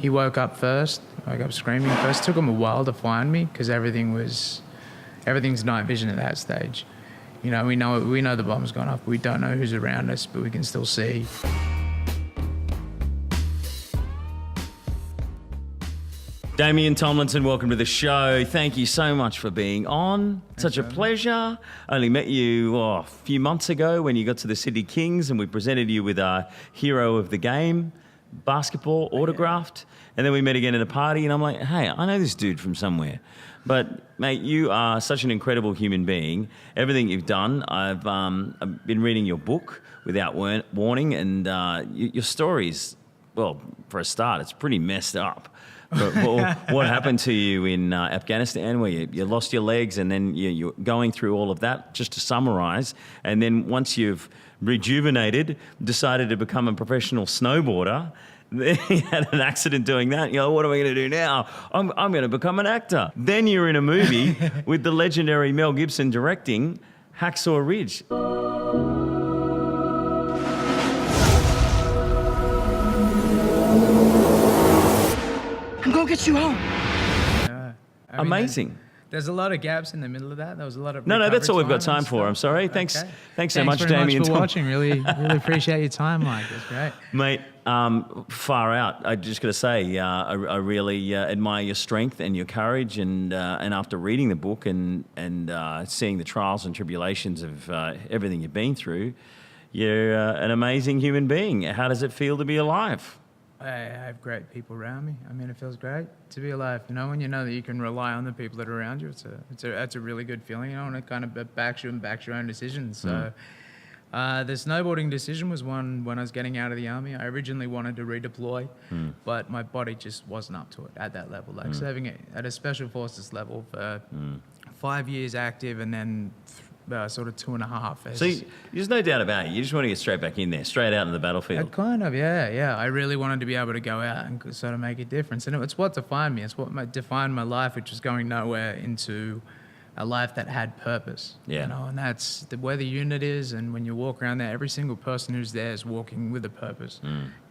He woke up screaming first. Took him a while to find me because everything's night vision at that stage. You know, we know the bomb's gone off. We don't know who's around us, but we can still see. Damien Thomlinson, welcome to the show. Thank you so much for being on. Such a pleasure. I only met you a few months ago when you got to the Sydney Kings and we presented you with our hero of the game, basketball, autographed. And then we met again at a party and I'm like, hey, I know this dude from somewhere. But, mate, you are such an incredible human being. Everything you've done, I've been reading your book without warning and your stories, well, for a start, it's pretty messed up. But what happened to you in Afghanistan where you lost your legs and then you're going through all of that, just to summarise, and then once you've rejuvenated, decided to become a professional snowboarder, then you had an accident doing that. You know, what am I going to do now? I'm going to become an actor. Then you're in a movie with the legendary Mel Gibson directing Hacksaw Ridge. I'm going to get you home. Amazing. There's a lot of gaps in the middle of that. There was a lot of No, that's all we've got time for. I'm sorry. Thanks so much, very Damien. Thanks for watching. Really appreciate your time, Mike. It's great. Mate, far out. I just got to say, I really admire your strength and your courage. And after reading the book and seeing the trials and tribulations of everything you've been through, you're an amazing human being. How does it feel to be alive? I have great people around me. I mean, it feels great to be alive. You know, when you know that you can rely on the people that are around you, it's a really good feeling. You know, and it kind of backs your own decisions. So, the snowboarding decision was one when I was getting out of the army. I originally wanted to redeploy, but my body just wasn't up to it at that level. Like serving it at a special forces level for 5 years active, and then sort of 2.5. So there's no doubt about it. You just want to get straight back in there, straight out in the battlefield. Kind of, yeah. I really wanted to be able to go out and sort of make a difference. And it's what defined me. It's what defined my life, which was going nowhere into a life that had purpose. Yeah. You know, and that's where the unit is. And when you walk around there, every single person who's there is walking with a purpose.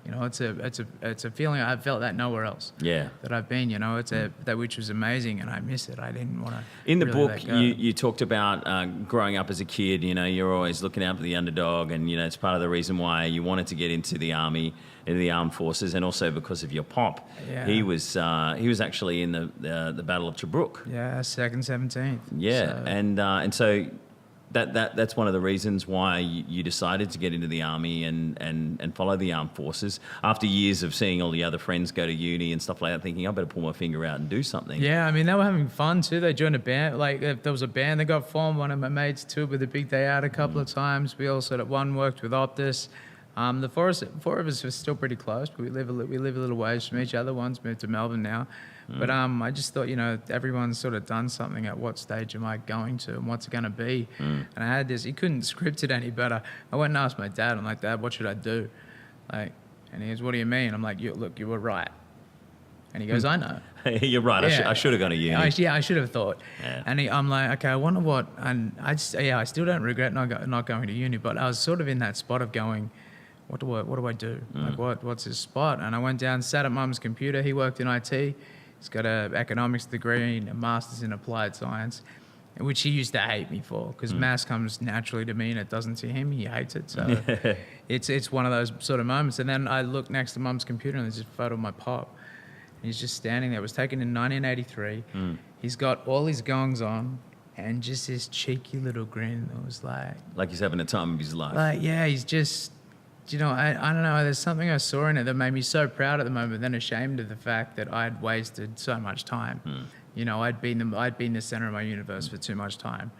You know, it's a feeling I've felt that nowhere else. Yeah. That I've been. You know, that which was amazing, and I miss it. I didn't want to. In the really book, you talked about growing up as a kid. You know, you're always looking out for the underdog, and you know it's part of the reason why you wanted to get into the army, into the armed forces, and also because of your pop. Yeah. He was actually in the Battle of Tobruk. Yeah, 2nd, 17th. Yeah, so. And so that's one of the reasons why you decided to get into the army and follow the armed forces after years of seeing all the other friends go to uni and stuff like that, thinking I better pull my finger out and do something. Yeah, I mean they were having fun too. They joined a band. Like there was a band that got formed. One of my mates toured with a Big Day Out a couple of times. We all sort of worked with Optus. The four of us were still pretty close, but we live a little ways from each other. One's moved to Melbourne now. But I just thought, you know, everyone's sort of done something. At what stage am I going to, and what's it going to be? And I had this. He couldn't script it any better. I went and asked my dad. I'm like, Dad, what should I do? Like, and he goes, What do you mean? I'm like, Look, you were right. And he goes, I know. You're right. Yeah. I should have gone to uni. I should have thought. Yeah. And I'm like, okay, I wonder what. And I still don't regret not going to uni. But I was sort of in that spot of going, what do I do? Like, what's his spot? And I went down, sat at Mum's computer. He worked in IT. He's got an economics degree and a master's in applied science, which he used to hate me for because maths comes naturally to me and it doesn't to him. He hates it. So it's one of those sort of moments. And then I look next to Mum's computer and there's a photo of my pop. And he's just standing there. It was taken in 1983. He's got all his gongs on and just this cheeky little grin that was like he's having a time of his life. Like, yeah, he's just... You know, I don't know, there's something I saw in it that made me so proud at the moment, then ashamed of the fact that I'd wasted so much time. You know, I'd been the center of my universe for too much time.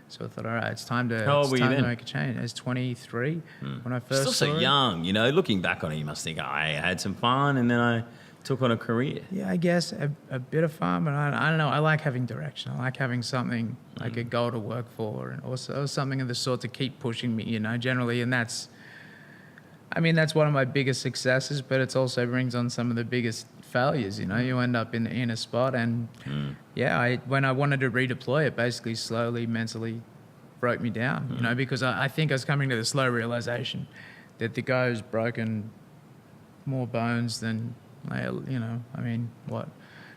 So I thought, all right, it's time to make a change. I was 23 when I first Still so young, you know, looking back on it, you must think, I had some fun and then I took on a career. Yeah, I guess a bit of fun, but I don't know, I like having direction. I like having something, like a goal to work for, and also something of the sort to keep pushing me, you know, generally, and that's one of my biggest successes, but it also brings on some of the biggest failures. You know, you end up in a spot, and when I wanted to redeploy, it basically slowly, mentally broke me down. You know, because I think I was coming to the slow realization that the guy who's broken more bones than Like, you know, I mean, what,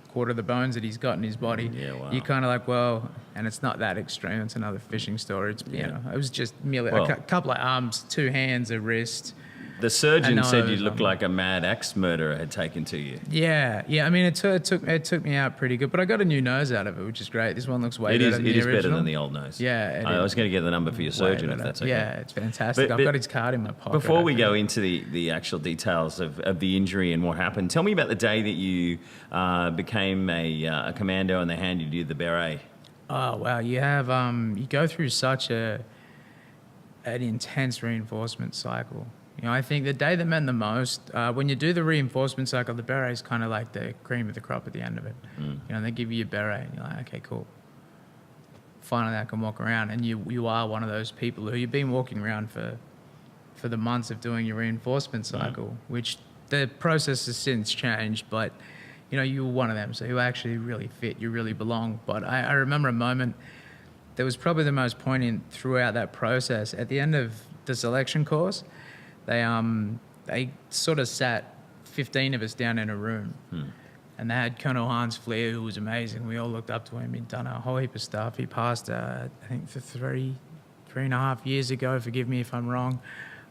quarter of the bones that he's got in his body. Yeah, wow. You're kind of like, well, and it's not that extreme. It's another fishing story. It's, you know, it was just merely Well, a couple of arms, 2 hands, a wrist. The surgeon said you nose, looked like a mad axe murderer had taken to you. Yeah. I mean, it took me out pretty good, but I got a new nose out of it, which is great. This one looks way better than the original. It is better than the old nose. Yeah. I was going to get the number for your surgeon if better. that's okay. Yeah, it's fantastic. But I've got his card in my pocket. Before we go into the actual details of the injury and what happened, tell me about the day that you became a commando and they handed you the beret. Oh wow, you have you go through such an intense reinforcement cycle. You know, I think the day that meant the most, when you do the reinforcement cycle, the beret is kind of like the cream of the crop at the end of it. You know, they give you a beret and you're like, okay, cool. Finally, I can walk around, and you are one of those people who you've been walking around for the months of doing your reinforcement cycle, which the process has since changed, but you know, you were one of them, so you actually really fit, you really belong. But I remember a moment that was probably the most poignant throughout that process. At the end of the selection course, they sort of sat 15 of us down in a room, and they had Colonel Hans Fleer, who was amazing. We all looked up to him. He'd done a whole heap of stuff. He passed, I think, for 3.5 years ago. Forgive me if I'm wrong.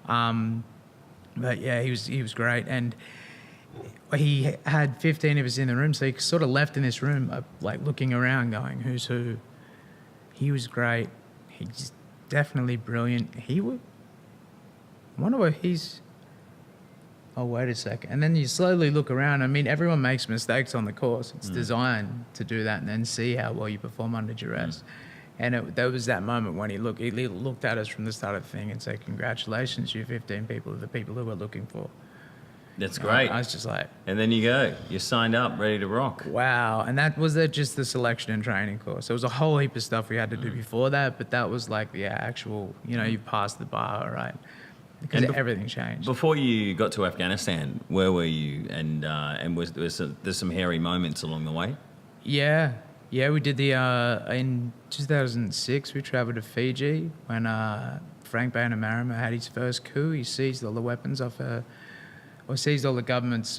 But yeah, he was great. And he had 15 of us in the room, so he sort of left in this room, like looking around, going, "Who's who?" He was great. He's definitely brilliant. I wonder what he's... Oh, wait a second. And then you slowly look around. I mean, everyone makes mistakes on the course. It's designed to do that and then see how well you perform under duress. And there was that moment when he looked at us from the start of the thing and said, "Congratulations, you 15 people are the people who we're looking for." That's great. I was just like... And then you go. You're signed up, ready to rock. Wow. And that was just the selection and training course. There was a whole heap of stuff we had to do before that, but that was like the actual, you know, you passed the bar, right? Because everything changed. Before you got to Afghanistan, where were you? And there's some hairy moments along the way? Yeah, we did in 2006, we traveled to Fiji when Frank Bainimarama had his first coup. He seized all the weapons seized all the government's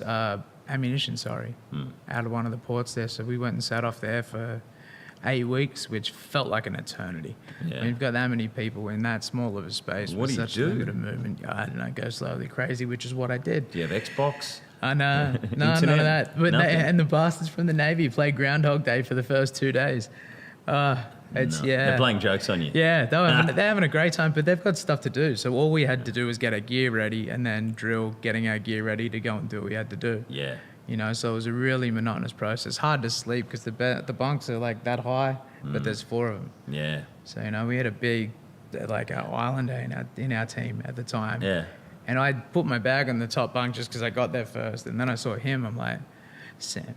ammunition, out of one of the ports there. So we went and sat off there for 8 weeks, which felt like an eternity. Yeah. When you've got that many people in that small of a space What with do you such do? limited movement, I don't know, go slowly crazy, which is what I did. Do you have Xbox? No, none of that. But and the bastards from the Navy played Groundhog Day for the first 2 days. They're playing jokes on you. Yeah, they're having a great time, but they've got stuff to do. So all we had to do was get our gear ready and then drill getting our gear ready to go and do what we had to do. Yeah. You know, so it was a really monotonous process. Hard to sleep because the bunks are like that high, but there's 4 of them. Yeah. So, you know, we had a big, like, our islander in our team at the time. Yeah. And I put my bag on the top bunk just because I got there first. And then I saw him. I'm like, "Sam,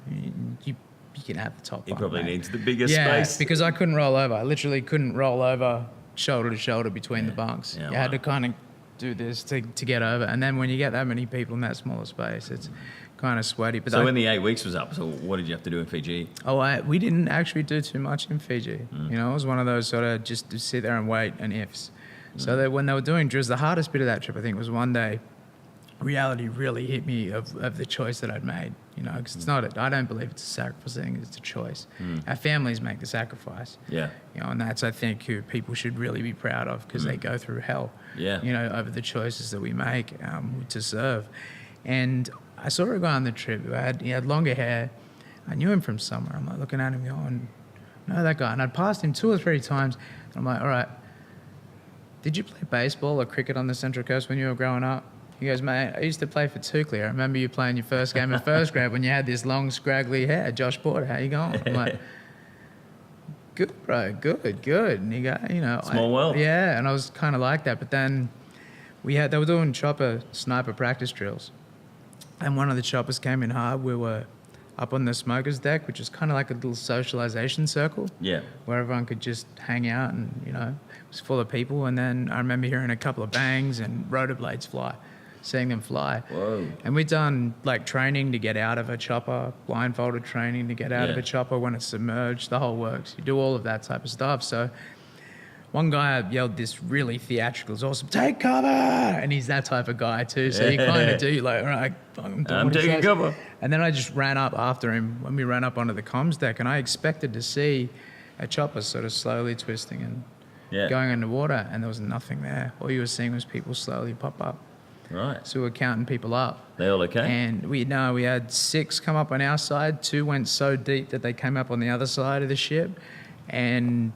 you can have the top bunk, He probably mate." needs the biggest Yeah, space. because I couldn't roll over. I literally couldn't roll over shoulder to shoulder between the bunks. Yeah, You had wow. to kind of do this to get over. And then when you get that many people in that smaller space, it's kind of sweaty. But So when the 8 weeks was up, so what did you have to do in Fiji? we didn't actually do too much in Fiji. You know, it was one of those sort of just to sit there and wait and ifs. So that when they were doing drills, the hardest bit of that trip, I think, was one day reality really hit me of the choice that I'd made. You know, because it's not I don't believe it's a sacrifice thing, it's a choice. Our families make the sacrifice. Yeah. You know, and that's, I think, who people should really be proud of because they go through hell. Yeah. You know, over the choices that we make to serve. And I saw a guy on the trip who he had longer hair. I knew him from somewhere. I'm like looking at him going, "No, that guy." And I'd passed him 2 or 3 times. And I'm like, "All right, did you play baseball or cricket on the Central Coast when you were growing up?" He goes, "Mate, I used to play for Tukely. I remember you playing your first game in first grade when you had this long, scraggly hair. Josh Porter, how you going?" I'm like, "Good, bro, good." And he go, you know. Small world. Yeah, and I was kind of like that. But then they were doing chopper sniper practice drills. And one of the choppers came in hard. We were up on the smoker's deck, which is kind of like a little socialization circle. Yeah. Where everyone could just hang out and, you know, it was full of people. And then I remember hearing a couple of bangs and rotor blades fly, seeing them fly. Whoa. And we'd done like training to get out of a chopper, blindfolded training to get out of Yeah. a chopper when it's submerged, the whole works. You do all of that type of stuff. So one guy yelled this really theatrical, it's awesome, take cover! And he's that type of guy too. So you kind of do like, all right, I'm taking cover. And then I just ran up after him when we ran up onto the comms deck, and I expected to see a chopper sort of slowly twisting and going underwater, and there was nothing there. All you were seeing was people slowly pop up. Right. So we were counting people up. They all okay? And we had 6 come up on our side. 2 went so deep that they came up on the other side of the ship. And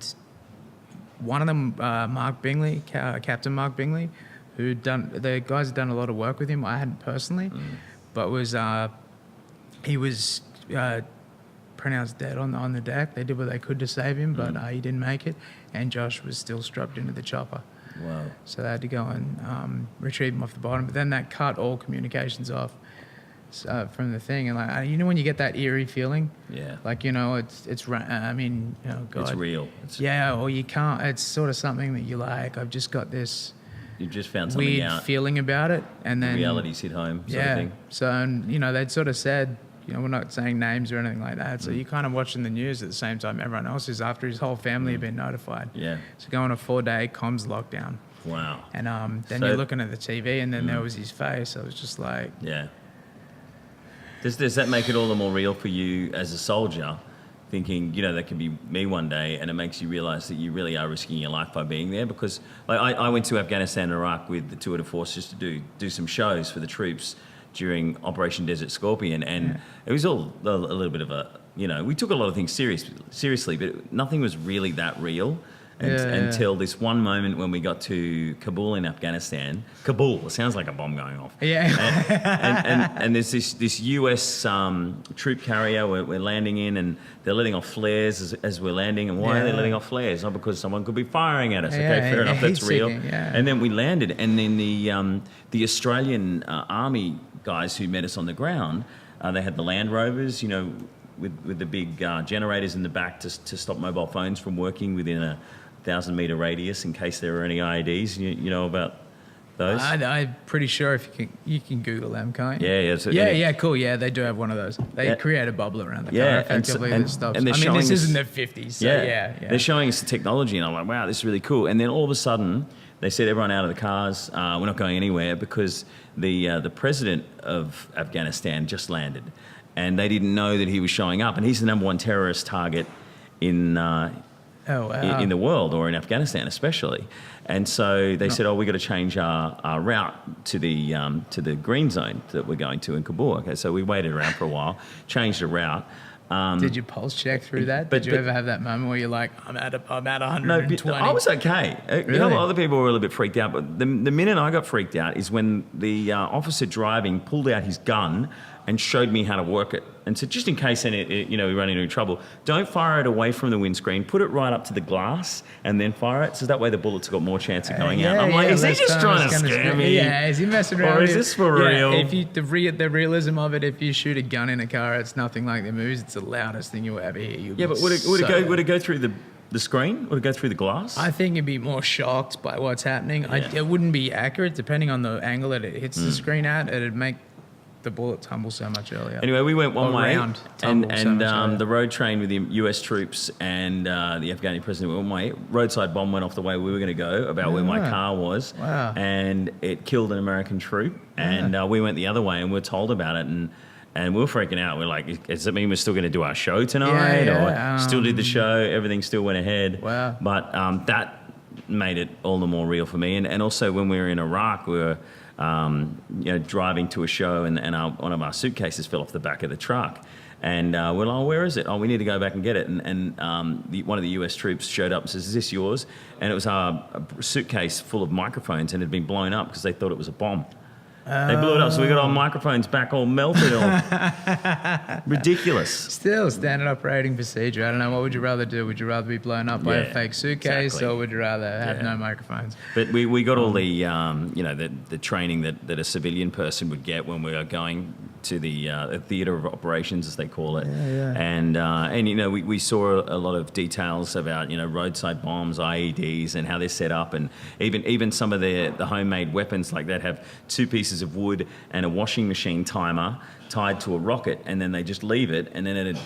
one of them, Mark Bingley, Captain Mark Bingley, the guys had done a lot of work with him. I hadn't personally, but he was pronounced dead on the deck. They did what they could to save him, but he didn't make it. And Josh was still strapped into the chopper. Wow. So they had to go and retrieve him off the bottom. But then that cut all communications off from the thing. And like, you know, when you get that eerie feeling, like, you know, I mean, you know, God, it's real. Or you can't. It's sort of something that you like. I've just got this. You've just found something weird out. feeling about it, and then Reality's hit home. Sort of thing. So, and, you know, they'd sort of said, you know, we're not saying names or anything like that. So you're kind of watching the news at the same time everyone else is, after his whole family had been notified. Yeah. So going on a 4-day comms lockdown. Wow. And then you're looking at the TV, and then there was his face. I was just like... Yeah. Does that make it all the more real for you as a soldier, thinking, you know, that could be me one day, and it makes you realise that you really are risking your life by being there? Because like, I went to Afghanistan and Iraq with the Tour de Force just to do some shows for the troops during Operation Desert Scorpion, and it was all a little bit of a, you know, we took a lot of things seriously, but nothing was really that real until this one moment when we got to Kabul in Afghanistan. Kabul, it sounds like a bomb going off. Yeah. And there's this US troop carrier we're landing in, and they're letting off flares as we're landing. And why are they letting off flares? Not because someone could be firing at us. Okay, fair enough, that's real. And then we landed, and then the Australian Army guys who met us on the ground, they had the Land Rovers, you know, with the big generators in the back to stop mobile phones from working within a 1,000-metre radius in case there were any IEDs. You know about those? I'm pretty sure if you can Google them, can't you? Yeah. So cool. Yeah, they do have one of those. They create a bubble around the car effectively that stops. And I mean, this isn't the 50s. So yeah. They're showing us the technology, and I'm like, wow, this is really cool. And then all of a sudden, they said everyone out of the cars. We're not going anywhere because the president of Afghanistan just landed, and they didn't know that he was showing up. And he's the number 1 terrorist target in in the world, or in Afghanistan especially. And so they said, we got to change our route to the green zone that we're going to in Kabul. Okay, so we waited around for a while, changed the route. Did you pulse check through that? Did you ever have that moment where you're like, I'm at 120? No, I was okay. Really? You know, other people were a little bit freaked out, but the minute I got freaked out is when the officer driving pulled out his gun and showed me how to work it, and said, just in case we run into trouble, don't fire it away from the windscreen, put it right up to the glass, and then fire it, so that way the bullets got more chance of going out. I'm like, is he just trying to scare me? Yeah, is he messing around? Or is this for real? If the realism of it, if you shoot a gun in a car, it's nothing like the movies. It's the loudest thing you'll ever hear. But would it go through the screen? Would it go through the glass? I think you'd be more shocked by what's happening. It wouldn't be accurate, depending on the angle that it hits the screen at. It'd make the bullet tumble so much earlier. Anyway, we went one way, and the road train with the US troops and the Afghani president went one way. Roadside bomb went off the way we were going to go, about where my car was, and it killed an American troop. And we went the other way, and we were told about it, and we were freaking out. We're like, does that mean we're still going to do our show tonight, or still did the show? Everything still went ahead. Wow. But that made it all the more real for me. And also when we were in Iraq, we were driving to a show, and one of our suitcases fell off the back of the truck. And we're like, where is it? We need to go back and get it. And one of the US troops showed up and says, is this yours? And it was a suitcase full of microphones, and it had been blown up because they thought it was a bomb. They blew it up, so we got our microphones back all melted. Ridiculous. Still, standard operating procedure. I don't know, what would you rather do? Would you rather be blown up by a fake suitcase, or would you rather have no microphones? But we got all the the training that a civilian person would get when we were going to the theatre of operations, as they call it. And we saw a lot of details about roadside bombs, IEDs, and how they're set up, and even some of the homemade weapons like that have 2 pieces pieces of wood and a washing machine timer tied to a rocket, and then they just leave it, and then it'd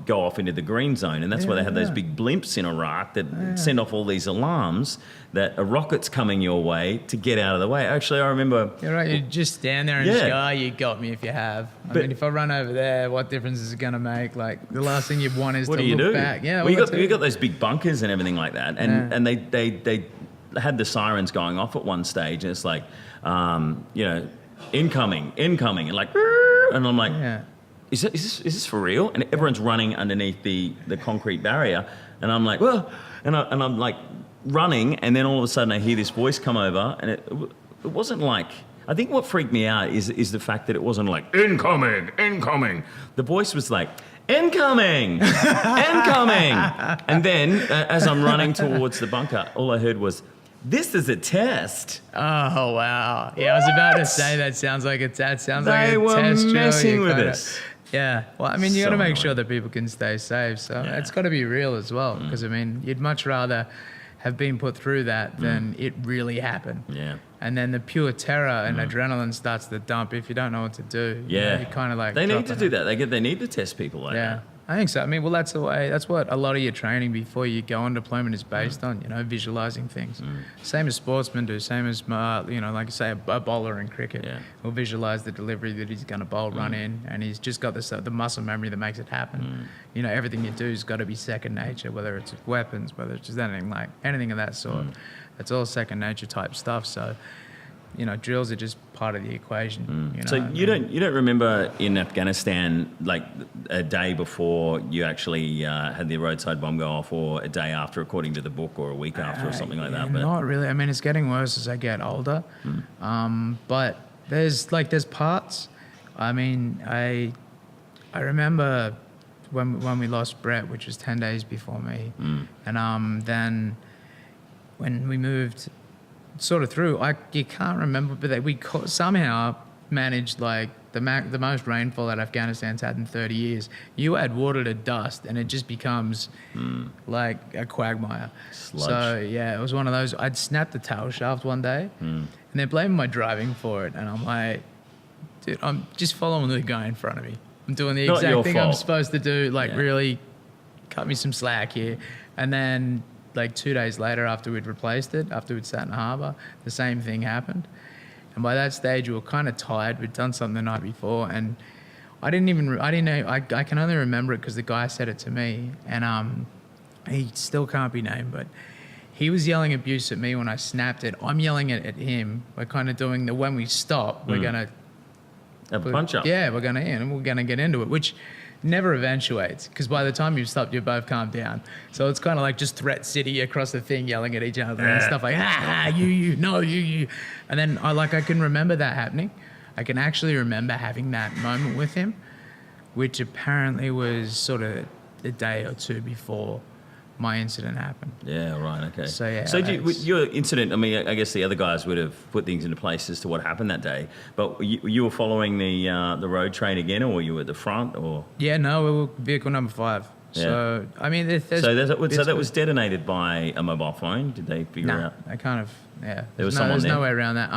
go off into the green zone. And that's why they have those big blimps in Iraq that send off all these alarms that a rocket's coming your way to get out of the way. Actually, I remember... You're right, you just stand there and just go, oh, you got me if you have. I mean, if I run over there, what difference is it going to make? Like, the last thing you want is to look back. Yeah, well, you got those big bunkers and everything like that, and they had the sirens going off at one stage, and it's like, incoming, and like, and I'm like, is this for real? And everyone's running underneath the concrete barrier, and I'm like, well, and I'm like running, and then all of a sudden I hear this voice come over, and it wasn't like. I think what freaked me out is the fact that it wasn't like incoming. The voice was like, incoming. And then as I'm running towards the bunker, all I heard was, this is a test. Oh, wow. Yeah, I was about to say that sounds like a test. They were messing with us. Yeah. Well, I mean, you got to make sure annoying. that people can stay safe. So it's got to be real as well. Because, I mean, you'd much rather have been put through that than it really happened. Yeah. And then the pure terror and adrenaline starts to dump if you don't know what to do. Yeah. You kind of like... They need to do that. They need to test people like that. I think so. I mean, well, that's the way. That's what a lot of your training before you go on deployment is based on. Visualizing things. Same as sportsmen do. Same as like you say, a bowler in cricket. Yeah. Will visualize the delivery that he's going to bowl, run in, and he's just got the muscle memory that makes it happen. Everything you do has got to be second nature. Whether it's weapons, whether it's just anything of that sort. It's all second nature type stuff. So. Drills are just part of the equation. So you don't remember in Afghanistan like a day before you actually had the roadside bomb go off, or a day after, according to the book, or a week after, or something like that. But not really. I mean, it's getting worse as I get older. But there's parts. I mean, I remember when we lost Brett, which was 10 days before me, and then when we moved. Sort of through, you can't remember, but we somehow managed like the most rainfall that Afghanistan's had in 30 years. You add water to dust, and it just becomes like a quagmire. Sludge. So yeah, it was one of those. I'd snapped the tail shaft one day, and they're blaming my driving for it, and I'm like, dude, I'm just following the guy in front of me. I'm doing the exact thing I'm supposed to do. Like really, cut me some slack here, and then. Like 2 days later, after we'd replaced it, after we'd sat in the harbour, the same thing happened. And by that stage, we were kind of tired. We'd done something the night before, and I didn't know. I can only remember it because the guy said it to me, and he still can't be named, but he was yelling abuse at me when I snapped it. I'm yelling it at him. We're kind of doing when we stop, we're gonna punch up. Yeah, we're gonna get into it, which. Never eventuates, because by the time you've stopped, you've both calmed down. So it's kind of like just threat city across the thing, yelling at each other and stuff like, you, no, you. And then I can remember that happening. I can actually remember having that moment with him, which apparently was sort of a day or two before my incident happened. Yeah, right, okay. So, yeah. So your incident, I mean, I guess the other guys would have put things into place as to what happened that day, but you were following the road train again, or were you at the front, or? Yeah, no, we were vehicle number 5. Yeah. So, I mean, so that was detonated by a mobile phone? Did they figure out? I kind of, There's no way around that.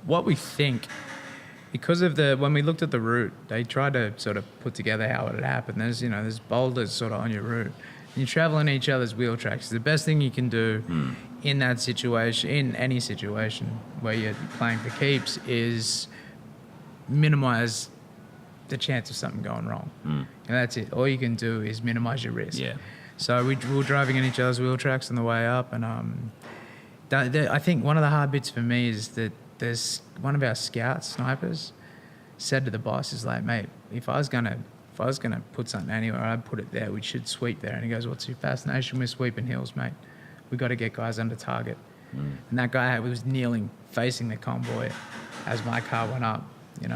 What we think, because of when we looked at the route, they tried to sort of put together how it had happened. There's boulders sort of on your route. You travel in each other's wheel tracks. The best thing you can do in that situation, in any situation where you're playing for keeps, is minimize the chance of something going wrong. And that's it. All you can do is minimize your risk. Yeah. So we were driving in each other's wheel tracks on the way up, and I think one of the hard bits for me is that there's one of our scout snipers said to the boss, is like, mate, if I was gonna put something anywhere, I'd put it there. We should sweep there. And he goes, what's your fascination with sweeping hills, mate? We got to get guys under target. And that guy was kneeling, facing the convoy as my car went up.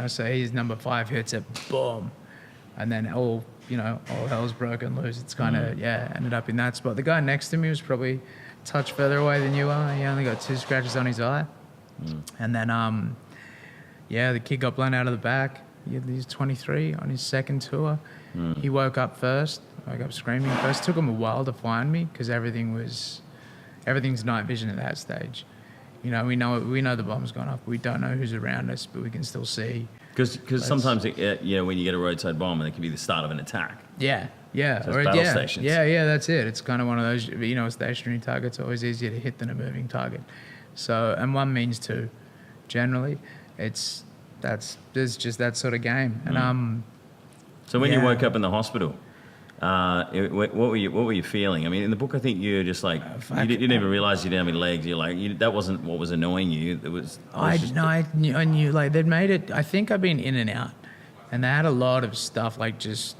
So his number 5 hits it, boom, and then all hell's broken loose. It's kind of ended up in that spot. The guy next to me was probably a touch further away than you are. He only got 2 scratches on his eye, and then the kid got blown out of the back. He's 23 on his second tour. He woke up screaming first. Took him a while to find me because everything's night vision at that stage. You know, we know the bomb's gone off. We don't know who's around us, but we can still see. Because sometimes, when you get a roadside bomb, it can be the start of an attack. Yeah. So it's battle stations. Yeah, that's it. It's kind of one of those, a stationary target's always easier to hit than a moving target. So, and one means two. Generally, there's just that sort of game. And So when you woke up in the hospital, what were you feeling? I mean, in the book, I think you're just like you didn't even realize you didn't have any legs. You're like that wasn't what was annoying you. I knew like they'd made it. I think I've been in and out, and they had a lot of stuff like just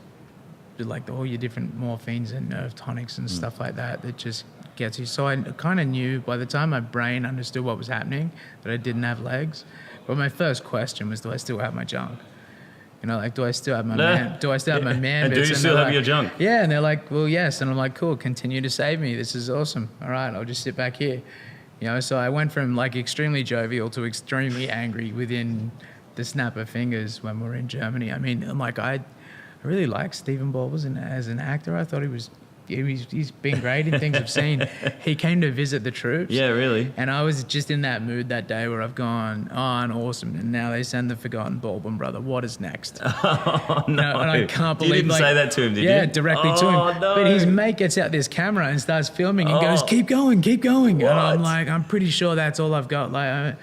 like all your different morphines and nerve tonics and stuff like that just gets you. So I kind of knew by the time my brain understood what was happening that I didn't have legs. But my first question was, do I still have my junk? You know, like, do I still have my man? Do I still have my man? And do you still have your junk? Yeah, and they're like, well, yes. And I'm like, cool, continue to save me. This is awesome. All right, I'll just sit back here. You know, so I went from like extremely jovial to extremely angry within the snap of fingers when we were in Germany. I mean, I'm like, I really like Stephen Ball as an actor. I thought he's been great in things I've seen. He came to visit the troops. Yeah, really. And I was just in that mood that day where I've gone, and awesome. And now they send the forgotten Baldwin brother. What is next? Oh, no. You know, and I can't believe you didn't say that to him, did you? Yeah, directly to him. No. But his mate gets out this camera and starts filming and goes, keep going. What? And I'm like, I'm pretty sure that's all I've got. Like,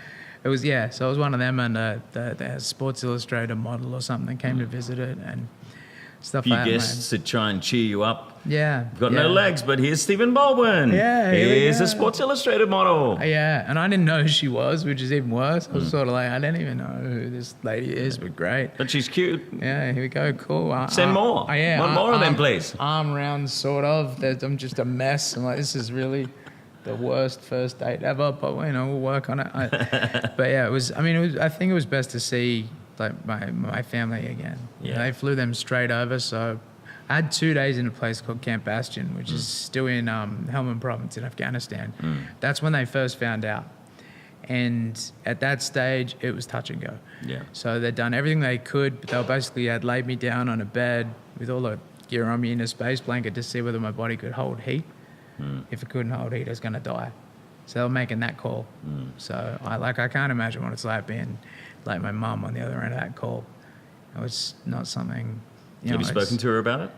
it was, so I was one of them, and the Sports Illustrated model or something came to visit it and stuff like that. Few guests to try and cheer you up. Yeah. Got no legs, but here's Stephen Baldwin. Yeah. Here's a Sports Illustrated model. Yeah, and I didn't know who she was, which is even worse. I was sort of like, I don't even know who this lady is, but great. But she's cute. Yeah, here we go. Cool. Send more. One more of them, please. Arm round, sort of. I'm just a mess. I'm like, this is really the worst first date ever, but we'll work on it. But yeah, I think it was best to see like my family again. Yeah. They flew them straight over, so I had 2 days in a place called Camp Bastion, which is still in Helmand Province in Afghanistan. That's when they first found out. And at that stage, it was touch and go. Yeah. So they'd done everything they could, but they basically had laid me down on a bed with all the gear on me in a space blanket to see whether my body could hold heat. If it couldn't hold heat, I was going to die. So they were making that call. So I can't imagine what it's like being like my mum on the other end of that call. It was not something. Have you spoken to her about it?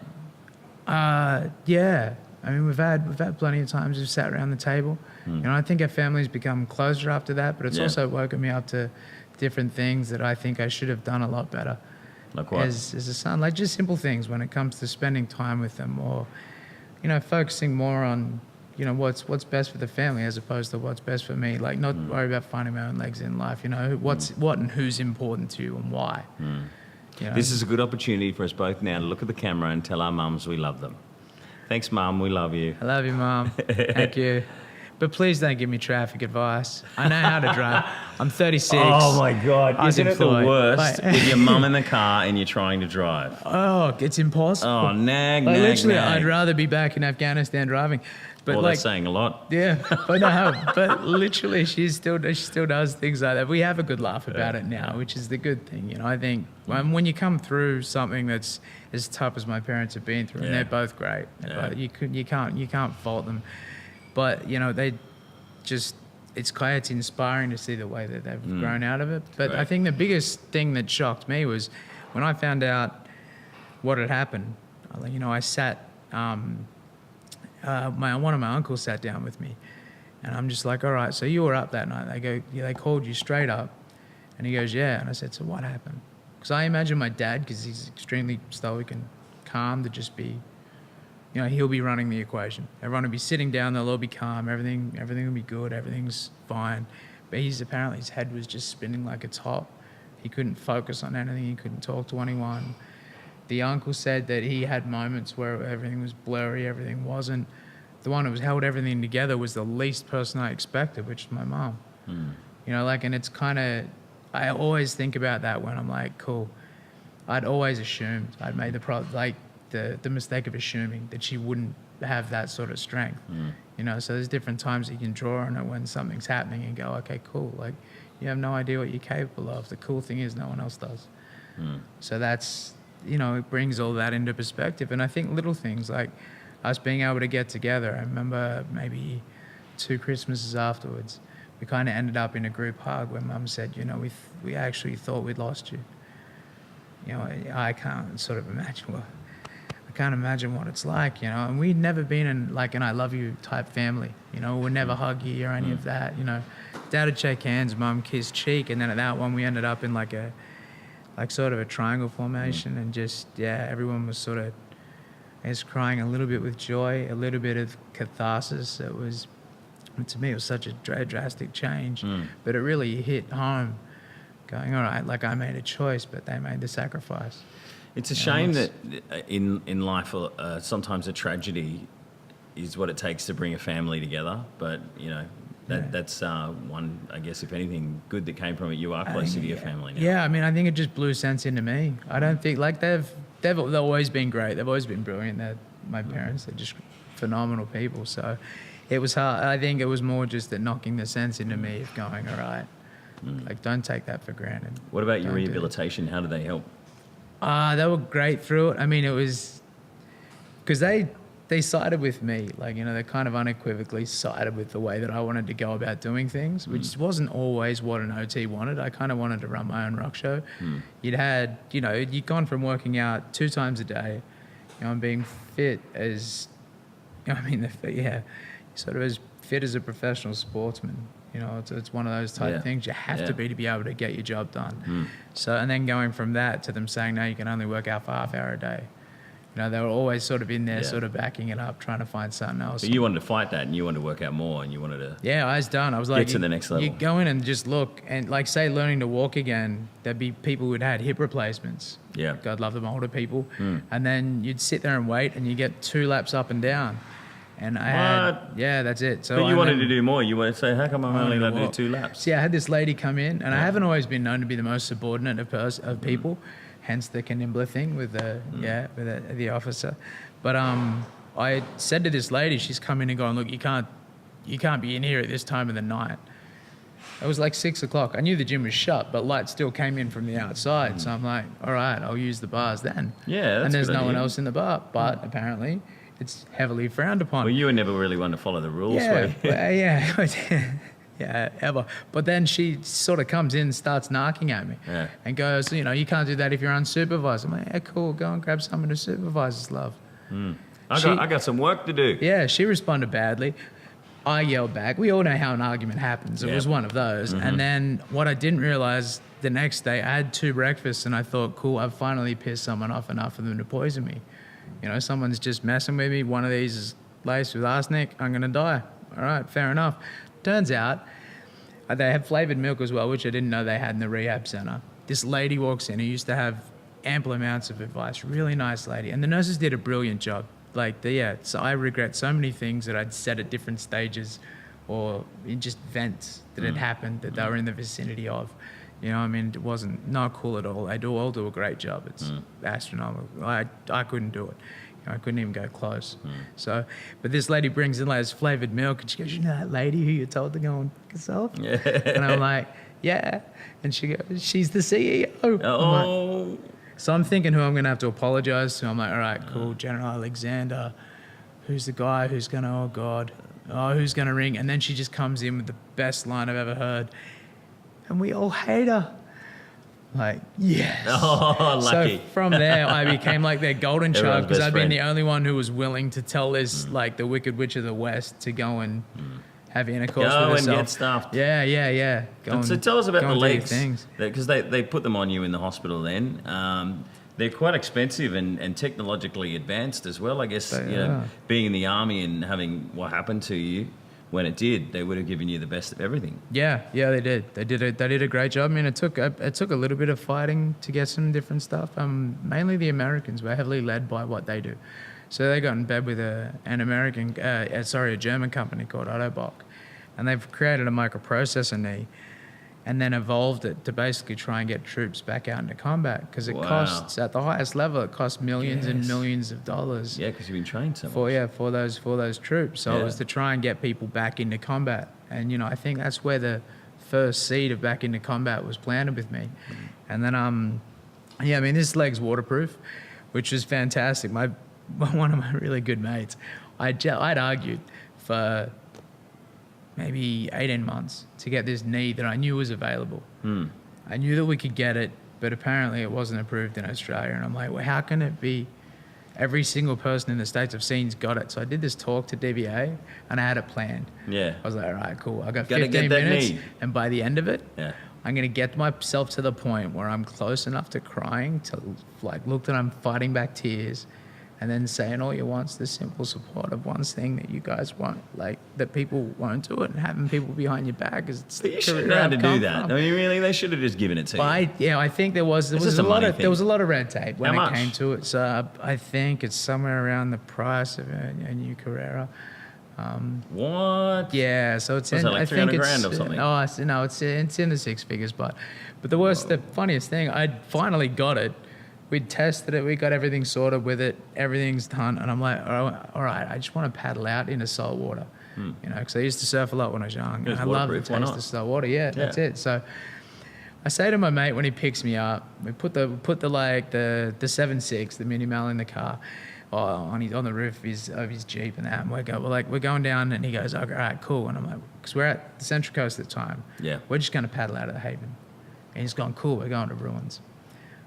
Yeah. I mean, we've had plenty of times we've sat around the table. I think our family's become closer after that, but it's also woken me up to different things that I think I should have done a lot better. Like what? As a son, like just simple things when it comes to spending time with them, or focusing more on what's best for the family as opposed to what's best for me. Like not worry about finding my own legs in life. What and who's important to you and why. This is a good opportunity for us both now to look at the camera and tell our mums we love them. Thanks, Mum. We love you. I love you, Mum. Thank you. But please don't give me traffic advice. I know how to drive. I'm 36. Oh, my God. Isn't it the worst Like, with your mum in the car and you're trying to drive? Oh, it's impossible. Oh, nag. Literally, I'd rather be back in Afghanistan driving. But that's saying a lot. Yeah, but literally, she still does things like that. We have a good laugh about it now, which is the good thing. I think when you come through something that's as tough as my parents have been through, and they're both great, you can't fault them. But they just it's inspiring to see the way that they've grown out of it. But I think the biggest thing that shocked me was when I found out what had happened. I sat. One of my uncles sat down with me, and I'm just like, all right, so you were up that night. They go, yeah, they called you straight up, and he goes, yeah. And I said, so what happened? Because I imagine my dad, because he's extremely stoic and calm, to just be, he'll be running the equation. Everyone will be sitting down, they'll all be calm, everything will be good, everything's fine. But apparently his head was just spinning like a top. He couldn't focus on anything, he couldn't talk to anyone. The uncle said that he had moments where everything was blurry, everything wasn't. The one who held everything together was the least person I expected, which is my mom. And it's kind of, I always think about that when I'm like, cool. I'd always assumed, I'd made the mistake of assuming that she wouldn't have that sort of strength. So there's different times you can draw on it when something's happening and go, okay, cool. Like, you have no idea what you're capable of. The cool thing is no one else does. So that's, it brings all that into perspective. And I think little things like us being able to get together. I remember maybe 2 Christmases afterwards, we kind of ended up in a group hug where Mum said, you know, we actually thought we'd lost you. You know, I can't sort of imagine what it's like, you know. And we'd never been in like an I love you type family, you know. We'd never hug you or any of that, you know. Dad would shake hands, Mum kissed cheek, and then at that one we ended up in like sort of a triangle formation, and just everyone was sort of, I guess, crying a little bit with joy, a little bit of catharsis. It was, to me, it was such a drastic change, but it really hit home. Going, all right, like I made a choice, but they made the sacrifice. It's a shame that in life, sometimes a tragedy is what it takes to bring a family together. But, you know, that's one, I guess, if anything, good that came from it. You are closer to your family now. Yeah, I mean, I think it just blew sense into me. I don't think, like, they've always been great. They've always been brilliant. My parents, they're just phenomenal people. So it was hard. I think it was more just that knocking the sense into me of going, all right, like, don't take that for granted. What about your rehabilitation? How did they help? They were great through it. I mean, it was because they sided with me. Like, you know, they kind of unequivocally sided with the way that I wanted to go about doing things, which wasn't always what an OT wanted. I kind of wanted to run my own rock show. You'd gone from working out 2 times a day, you know, and being fit as, you know, I mean, sort of as fit as a professional sportsman. You know, it's one of those type things. You have to be able to get your job done. So, and then going from that to them saying, no, you can only work out for half hour a day. You know, they were always sort of in there, sort of backing it up, trying to find something else. But you wanted to fight that, and you wanted to work out more, and you wanted to... Yeah, I was done. I was like... Get to the next level. You go in and just look, and like, say, learning to walk again, there'd be people who'd had hip replacements. Yeah. God love them, older people. And then you'd sit there and wait, and you get 2 laps up and down. And that's it. So but you wanted to do more. You wanted to say, how come I'm only allowed to do 2 laps? See, I had this lady come in, and I haven't always been known to be the most subordinate of people, hence the Kanimbler thing with the officer. But I said to this lady, she's come in and gone, look, you can't be in here at this time of the night. It was like 6 o'clock. I knew the gym was shut, but light still came in from the outside. So I'm like, all right, I'll use the bars then. Yeah, that's and there's a good no one idea. else in the bar, but apparently it's heavily frowned upon. Well, you were never really one to follow the rules, Yeah, were you? yeah, ever. But then she sort of comes in and starts knocking at me and goes, you know, you can't do that if you're unsupervised. I'm like, yeah, cool, go and grab someone to supervise, love. I got some work to do. Yeah, she responded badly. I yelled back. We all know how an argument happens. It was one of those. And then what I didn't realize the next day, I had 2 breakfasts and I thought, cool, I've finally pissed someone off enough for them to poison me. You know, someone's just messing with me. One of these is laced with arsenic. I'm going to die. All right, fair enough. Turns out they have flavoured milk as well, which I didn't know they had in the rehab centre. This lady walks in who used to have ample amounts of advice. Really nice lady. And the nurses did a brilliant job. So I regret so many things that I'd said at different stages or in just vents that had happened that they were in the vicinity of. You know, I mean, it wasn't not cool at all. They all do a great job. It's astronomical. I couldn't do it. You know, I couldn't even go close. So, but this lady brings in like this flavoured milk and she goes, you know that lady who you told to go and fuck herself? Yeah. And I'm like, yeah. And she goes, she's the CEO. Oh. So I'm thinking who I'm going to have to apologise to. I'm like, all right, cool, General Alexander. Who's the guy who's going to, who's going to ring? And then she just comes in with the best line I've ever heard. And we all hate her. Like, yes. Oh, lucky. So from there, I became like their golden child because I've been friend. the only one who was willing to tell this, like the Wicked Witch of the West, to go and have intercourse with herself. Go and get stuffed. Yeah. So tell us about the legs. Things. Because they put them on you in the hospital then. They're quite expensive and technologically advanced as well. I guess, being in the army and having what happened to you, when it did, they would have given you the best of everything. Yeah, they did. They did a great job. I mean, it took a little bit of fighting to get some different stuff. Mainly the Americans were heavily led by what they do. So they got in bed with a German company called Autobach, and they've created a microprocessor knee, and then evolved it to basically try and get troops back out into combat because it costs at the highest level. It costs millions and millions of dollars. Yeah, because you've been trained so much. For those troops. So it was to try and get people back into combat, and you know I think that's where the first seed of back into combat was planted with me, and then I mean this leg's waterproof, which is fantastic. One of my really good mates, I'd argued for maybe 18 months to get this knee that I knew was available. I knew that we could get it, but apparently it wasn't approved in Australia. And I'm like, well, how can it be? Every single person in the States I've seen's got it. So I did this talk to DVA and I had it planned. Yeah. I was like, all right, cool. I got Gotta 15 get that minutes. knee. And by the end of it, I'm going to get myself to the point where I'm close enough to crying to like look that I'm fighting back tears and then saying all you want's the simple support of one thing that you guys want, like that people won't do it, and having people behind your back is. But you shouldn't know how to do that. I mean, really, they should have just given it to you. I think there was a lot of red tape when it came to it. So I think it's somewhere around the price of a new Carrera. What? Yeah, so it's Was in, that like I think 300 it's grand or something? No, it's in the six figures, but the funniest thing, I'd finally got it. We'd tested it, we got everything sorted with it, everything's done, and I'm like, all right, I just want to paddle out into salt water, you know, because I used to surf a lot when I was young, and I love the taste of salt water. Yeah, that's it. So I say to my mate when he picks me up, we put the 7.6, the Mini Mal in the car, on the roof of his Jeep and that, and we're going down, and he goes, all right, cool, and I'm like, because we're at the Central Coast at the time, we're just going to paddle out of the haven, and he's gone, cool, we're going to Ruins.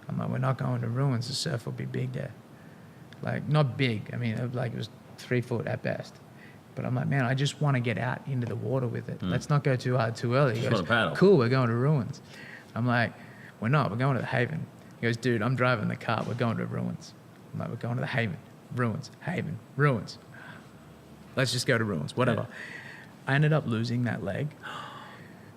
I'm like, we're not going to Ruins, the surf will be big there. Like, not big, I mean, it was 3 foot at best. But I'm like, man, I just want to get out into the water with it. Let's not go too hard too early. He goes, cool, we're going to Ruins. I'm like, we're not, we're going to the haven. He goes, dude, I'm driving the car, we're going to Ruins. I'm like, we're going to the haven, Ruins, haven, Ruins. Let's just go to Ruins, whatever. I ended up losing that leg.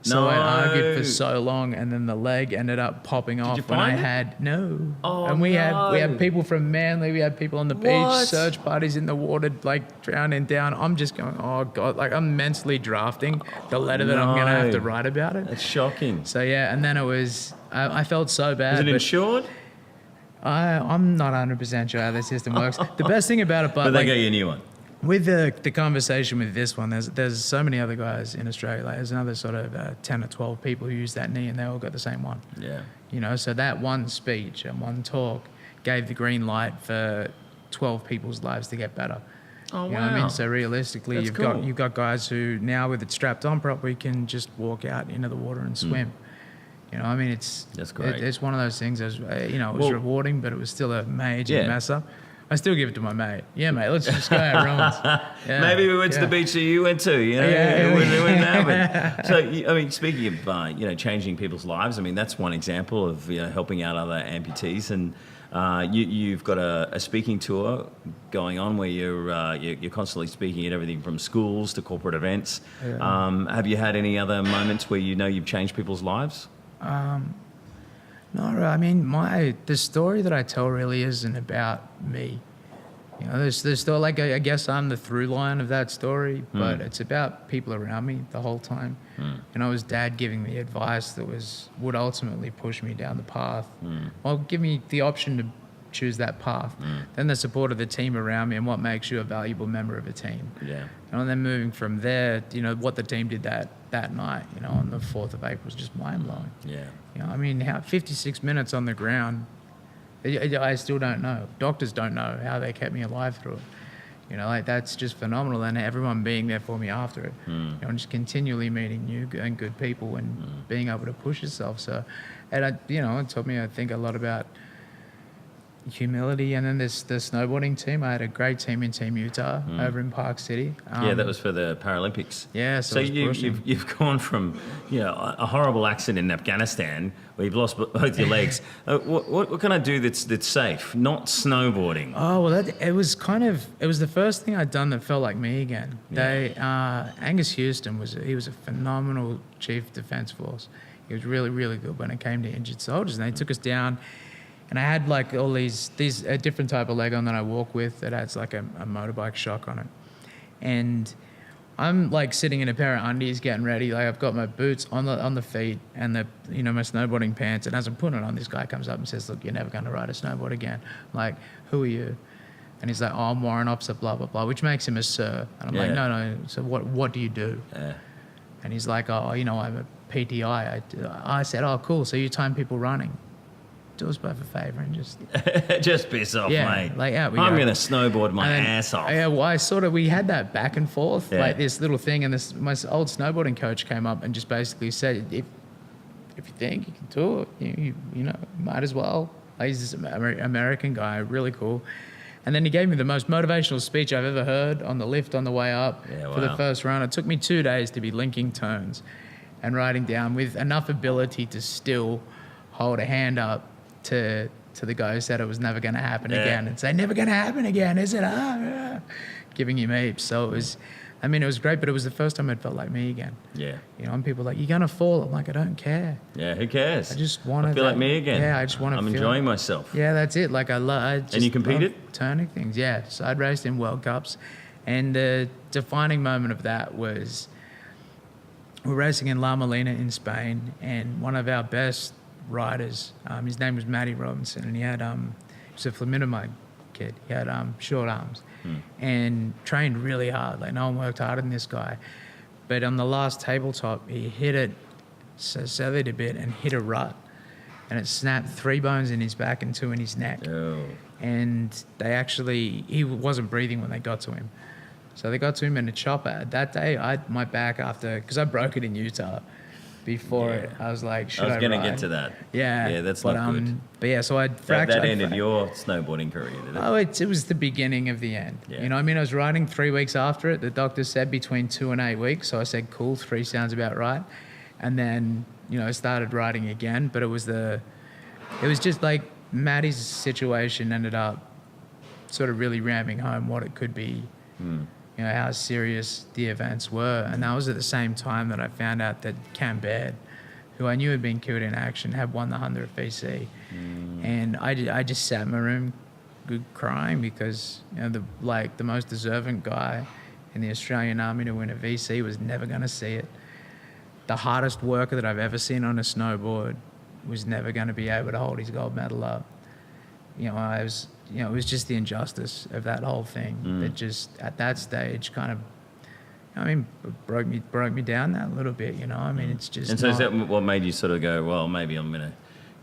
So I argued for so long, and then the leg ended up popping off when I had and we had people from Manly, we had people on the beach, search parties in the water, like drowning down. I'm just going, oh god, like I'm mentally drafting the letter that I'm gonna have to write about it. That's shocking. So yeah, and then it was, I felt so bad. Was it insured? I'm not 100% sure how the system works. The best thing about it, but they got you a new one. With the conversation with this one, there's so many other guys in Australia. Like there's another sort of 10 or 12 people who use that knee, and they all got the same one. Yeah. You know, so that one speech and one talk gave the green light for 12 people's lives to get better. Oh, you know what I mean? So realistically, That's you've got guys who now with it strapped on properly can just walk out into the water and swim. You know, I mean, that's great. It's one of those things. It was rewarding, but it was still a major mess up. I still give it to my mate. Yeah, mate, let's just go out Ruins. Yeah, maybe we went to the beach that you went to, you know, it wouldn't happen. So, I mean, speaking of, changing people's lives, I mean, that's one example of, helping out other amputees. And you've got a speaking tour going on where you're constantly speaking at everything from schools to corporate events. Yeah. Have you had any other moments where you've changed people's lives? No, I mean, the story that I tell really isn't about me. You know, there's still, like, I guess I'm the through line of that story, but it's about people around me the whole time. And it was Dad giving me advice that would ultimately push me down the path, or give me the option to choose that path. Then the support of the team around me and what makes you a valuable member of a team. Yeah. And then moving from there, what the team did that night, on the 4th of April was just mind-blowing. Yeah. I mean, 56 minutes on the ground, I still don't know. Doctors don't know how they kept me alive through it. Like that's just phenomenal. And everyone being there for me after it. And just continually meeting new and good people and being able to push yourself. So, and it taught me, I think, a lot about humility. And then the snowboarding team, I had a great team in Team Utah over in Park City. That was for the Paralympics. Yeah, so you've gone from a horrible accident in Afghanistan where you've lost both your legs. What can I do that's safe? Not snowboarding. Oh well, it was the first thing I'd done that felt like me again. Angus Houston was a phenomenal chief defence force. He was really, really good when it came to injured soldiers, and they took us down. And I had like all these a different type of leg on that I walk with that has like a motorbike shock on it. And I'm like sitting in a pair of undies getting ready. Like I've got my boots on the feet and my snowboarding pants. And as I'm putting it on, this guy comes up and says, "Look, you're never going to ride a snowboard again." I'm like, "Who are you?" And he's like, "Oh, I'm Warren Officer, blah, blah, blah," which makes him a sir. And I'm like, no. So what do you do? Yeah. And he's like, "Oh, I'm a PTI." I said, "Oh, cool. So you time people running?" do us both a favour and just Just piss off, mate. like out we I'm go. going to snowboard my And then, ass off. Yeah, well, we had that back and forth, Yeah. like this little thing, and my old snowboarding coach came up and just basically said, if you think you can do it, you know, might as well. Like, he's this American guy, really cool. And then he gave me the most motivational speech I've ever heard on the lift on the way up for the wow. first run. It took me 2 days to be linking turns and writing down with enough ability to still hold a hand up to the guy who said it was never going to happen again and say, never going to happen again, is it? Giving him heaps. So it was great, but it was the first time I'd felt like me again. Yeah. You know, and people are like, you're going to fall. I'm like, I don't care. Yeah, who cares? I just want to feel like me again. Yeah, I just want to I'm feel enjoying myself. Yeah, that's it. Like, I just And you competed? love turning things, yeah. So I'd raced in World Cups. And the defining moment of that was we're racing in La Molina in Spain, and one of our best riders, his name was Matty Robinson, and he was a Flamingo kid. He had short arms and trained really hard. Like, no one worked harder than this guy. But on the last tabletop, he hit it, severed a bit, and hit a rut. And it snapped 3 bones in his back and 2 in his neck. Oh. And he wasn't breathing when they got to him. So they got to him in a chopper. That day, my back because I broke it in Utah before it. I was like, should I was going to ride? get to that. Yeah. Yeah, that's not good. But yeah, so I'd fractured. That ended your snowboarding career, did it? Oh, it was the beginning of the end. Yeah. You know, I mean, I was riding 3 weeks after it. The doctor said between 2 and 8 weeks. So I said, cool, 3 sounds about right. And then, you know, I started riding again. But it was just like Matty's situation ended up sort of really ramming home what it could be. You know, how serious the events were. And that was at the same time that I found out that Cam Baird, who I knew had been killed in action, had won the 100 VC. And I just sat in my room crying because, you know, the most deserving guy in the Australian Army to win a VC was never going to see it. The hardest worker that I've ever seen on a snowboard was never going to be able to hold his gold medal up. You know, it was just the injustice of that whole thing that just at that stage kind of, I mean, broke me down that little bit. You know, I mean, it's just. And so is that what made you sort of go, well, maybe I'm going to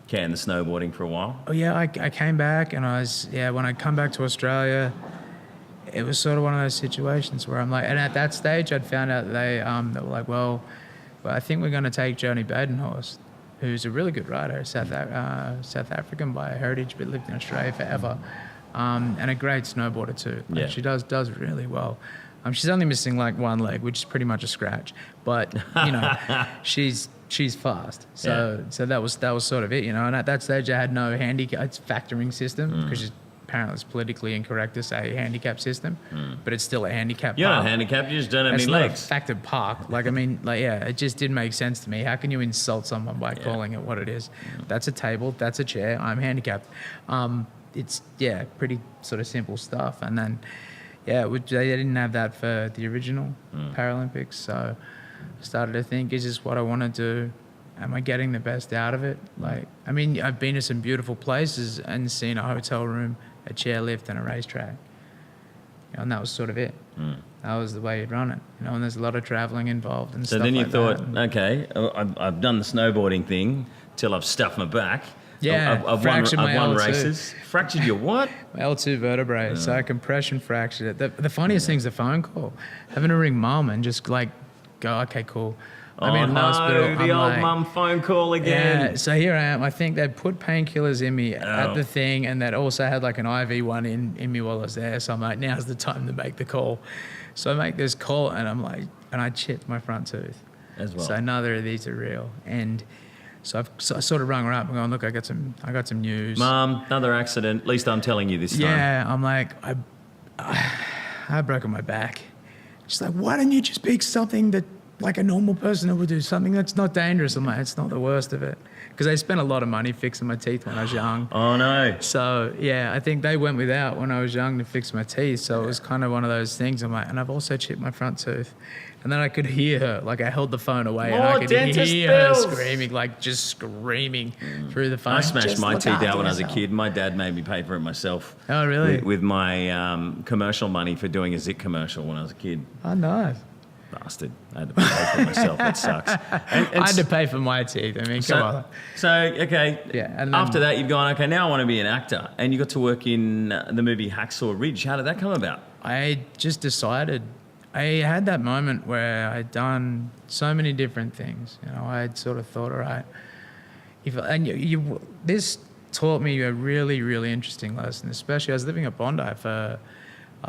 can the snowboarding for a while? Oh yeah, I came back and when I come back to Australia, it was sort of one of those situations where I'm like, and at that stage I'd found out they were like, well, I think we're going to take Joni Badenhorst, who's a really good rider, South African by heritage, but lived in Australia forever, and a great snowboarder too. Like, Yeah. she does really well. She's only missing like one leg, which is pretty much a scratch, but you know, she's fast. So that was sort of it, you know. And at that stage, I had no handicap factoring system because apparently it's politically incorrect to say handicap system, but it's still a handicap. You're park. not handicapped, you just don't have It's any not legs. a factored park. Like, I mean, like, yeah, it just didn't make sense to me. How can you insult someone by calling it what it is? That's a table, that's a chair, I'm handicapped. It's, pretty sort of simple stuff. And then, they didn't have that for the original Paralympics. So I started to think, is this what I want to do? Am I getting the best out of it? Like, I mean, I've been to some beautiful places and seen a hotel room, a chairlift, and a racetrack. You know, and that was sort of it. That was the way you'd run it. You know, and there's a lot of traveling involved and So stuff then you like thought, that. okay, I've done the snowboarding thing till I've stuffed my back. Yeah, I've fractured won my L2. races. Fractured your what? My L2 vertebrae, so I compression fractured it. The funniest thing's the phone call. Having to ring mum and just like go, okay, cool. I'm in hospital. The I'm old like, mum phone call again. Yeah, so here I am. I think they put painkillers in me at the thing, and that also had like an IV one in me while I was there. So I'm like, now's the time to make the call. So I make this call, and I'm like, and I chipped my front tooth. As well. So neither of these are real. And so I sort of rung her up and going, look, I got some news. Mum, another accident. At least I'm telling you this time. Yeah, I'm like, I broken my back. She's like, why don't you just pick something that like a normal person would do, something that's not dangerous? I'm like, it's not the worst of it. Because I spent a lot of money fixing my teeth when I was young. Oh, no. So, yeah, I think they went without when I was young to fix my teeth. So it was kind of one of those things. I'm like, and I've also chipped my front tooth. And then I could hear her, like I held the phone away and I More could dentist hear bills. her screaming, like just screaming through the phone. I smashed Just my look teeth after out when I was a yourself. kid. My dad made me pay for it myself. Oh, really? With my commercial money for doing a Zik commercial when I was a kid. Oh, nice. Bastard. I had to pay for myself. That sucks. And I had to pay for my teeth. I mean, come on. So, okay. Yeah, and then- after that, you've gone, okay, now I want to be an actor. And you got to work in the movie Hacksaw Ridge. How did that come about? I just decided. I had that moment where I'd done so many different things. You know, I'd sort of thought, all right, this taught me a really, really interesting lesson. Especially, I was living at Bondi for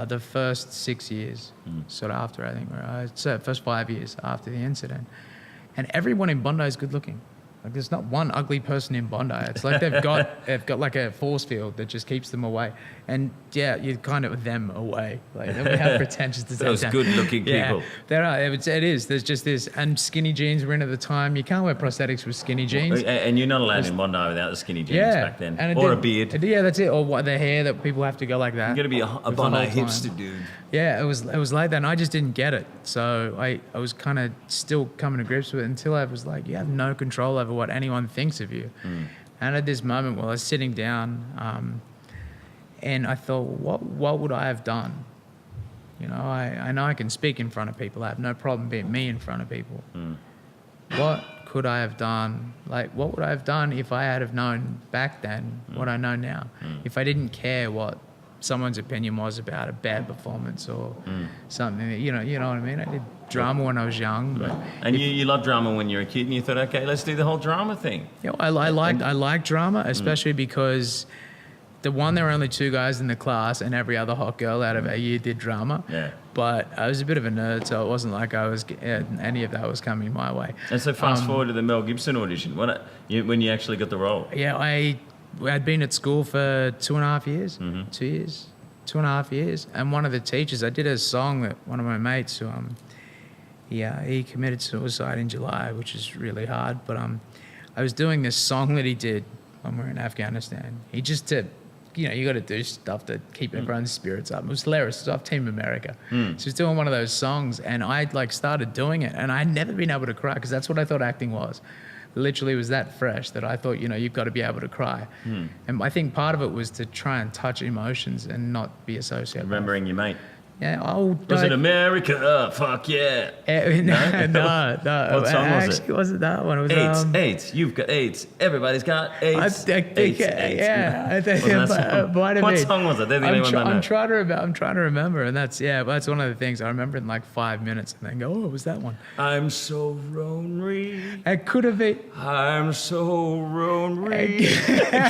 the first 6 years, sort of after, I think, so first 5 years after the incident. And everyone in Bondi is good looking. Like, there's not one ugly person in Bondi. It's like they've got like a force field that just keeps them away. And yeah, you're kind of them away. Like, we have pretentious to say Those that. good-looking people. Yeah, there are. It is. There's just this. And skinny jeans were in at the time. You can't wear prosthetics with skinny jeans. And you're not allowed in Bondi without the skinny jeans back then. And or a beard. Yeah, that's it. Or what, the hair that people have to go like that. You're going to be a with the Bondi whole time. hipster dude. Yeah, it was like that, and I just didn't get it. So I was kind of still coming to grips with it until I was like, you have no control over what anyone thinks of you. And at this moment, while I was sitting down, and I thought, what would I have done? You know, I know I can speak in front of people. I have no problem being me in front of people. What could I have done? Like, what would I have done if I had have known back then what I know now? If I didn't care what someone's opinion was about a bad performance or something that, you know what I mean? I did drama when I was young, but And you loved drama when you were a kid, and you thought, okay, let's do the whole drama thing. you know, I like drama, especially because there were only 2 guys in the class, and every other hot girl out of our year did drama. Yeah. But I was a bit of a nerd, so it wasn't like any of that was coming my way. And so fast forward to the Mel Gibson audition, when you actually got the role. Yeah, I'd been at school for 2.5 years, 2 years, 2.5 years. And one of the teachers, I did a song that one of my mates who, he committed suicide in July, which is really hard. But I was doing this song that he did when we were in Afghanistan. He just did, you got to do stuff to keep everyone's spirits up. It was hilarious. It was off Team America. So he's doing one of those songs, and I started doing it, and I'd never been able to cry because that's what I thought acting was. Literally was that fresh that I thought, you've got to be able to cry. And I think part of it was to try and touch emotions and not be associated. Remembering your mate. Yeah. Was it America? Fuck yeah. No. What song was it? It wasn't that one. It was AIDS. You've got AIDS. Everybody's got AIDS. I think, AIDS. yeah. I think Wasn't that song? might have What been. song was it? They're the only one I know. I'm trying to remember, and that's one of the things I remember in like 5 minutes, and then go, oh, it was that one. I'm so lonely. It could have been. I'm so lonely.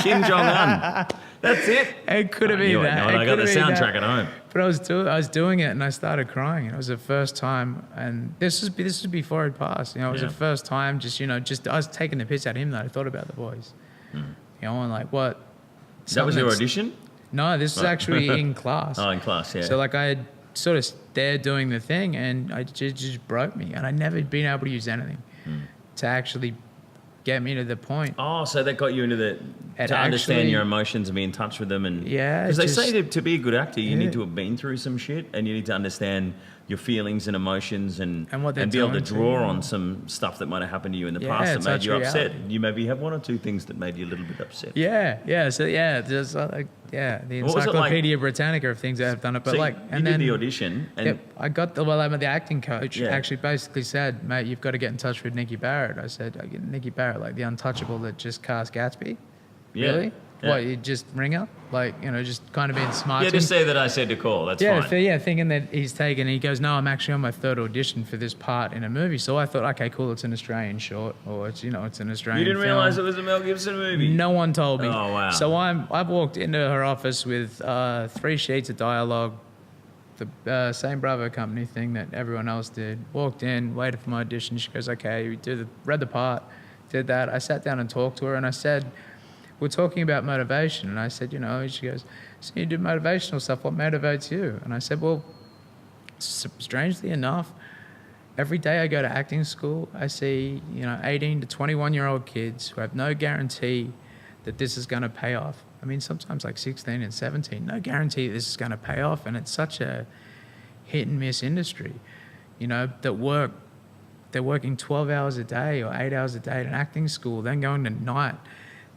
Kim Jong-un. That's it. It could have been that. I got the soundtrack at home. But I was doing it, and I started crying. And it was the first time, and this was before it passed. It was the first time. I was taking the piss out of him that I thought about the boys. And like what? That was your audition? No, this was actually in class. Oh, in class, yeah. So like I had sort of there doing the thing, and I just broke me, and I'd never been able to use anything to actually get me to the point. Oh, so that got you into to understand your emotions and be in touch with them, and because they say to be a good actor, you need to have been through some shit, and you need to understand your feelings and emotions, and be able to draw on some stuff that might have happened to you in the past that made you upset. You maybe have 1 or 2 things that made you a little bit upset. The Encyclopedia Britannica of things that have done it. But so and then did the audition, and I got the acting coach actually basically said, mate, you've got to get in touch with Nikki Barrett. I said, Nikki Barrett, like the untouchable that just cast Gatsby? Really? Yeah. What, you just ring her? Just kind of being smart. Yeah, just say that I said to call. That's fine. Thinking that he's taken. He goes, no, I'm actually on my 3rd audition for this part in a movie. So I thought, okay, cool, it's an Australian short, or it's an Australian. You didn't film. realise it was a Mel Gibson movie. No one told me. Oh wow. So I've walked into her office with 3 sheets of dialogue, the same Bravo company thing that everyone else did. Walked in, waited for my audition. She goes, okay, read the part, did that. I sat down and talked to her, and I said, we're talking about motivation. And I said, she goes, so you do motivational stuff, what motivates you? And I said, well, strangely enough, every day I go to acting school, I see, 18 to 21-year-old kids who have no guarantee that this is going to pay off. I mean, sometimes like 16 and 17, no guarantee this is going to pay off. And it's such a hit and miss industry, they're working 12 hours a day or 8 hours a day at an acting school, then going to night.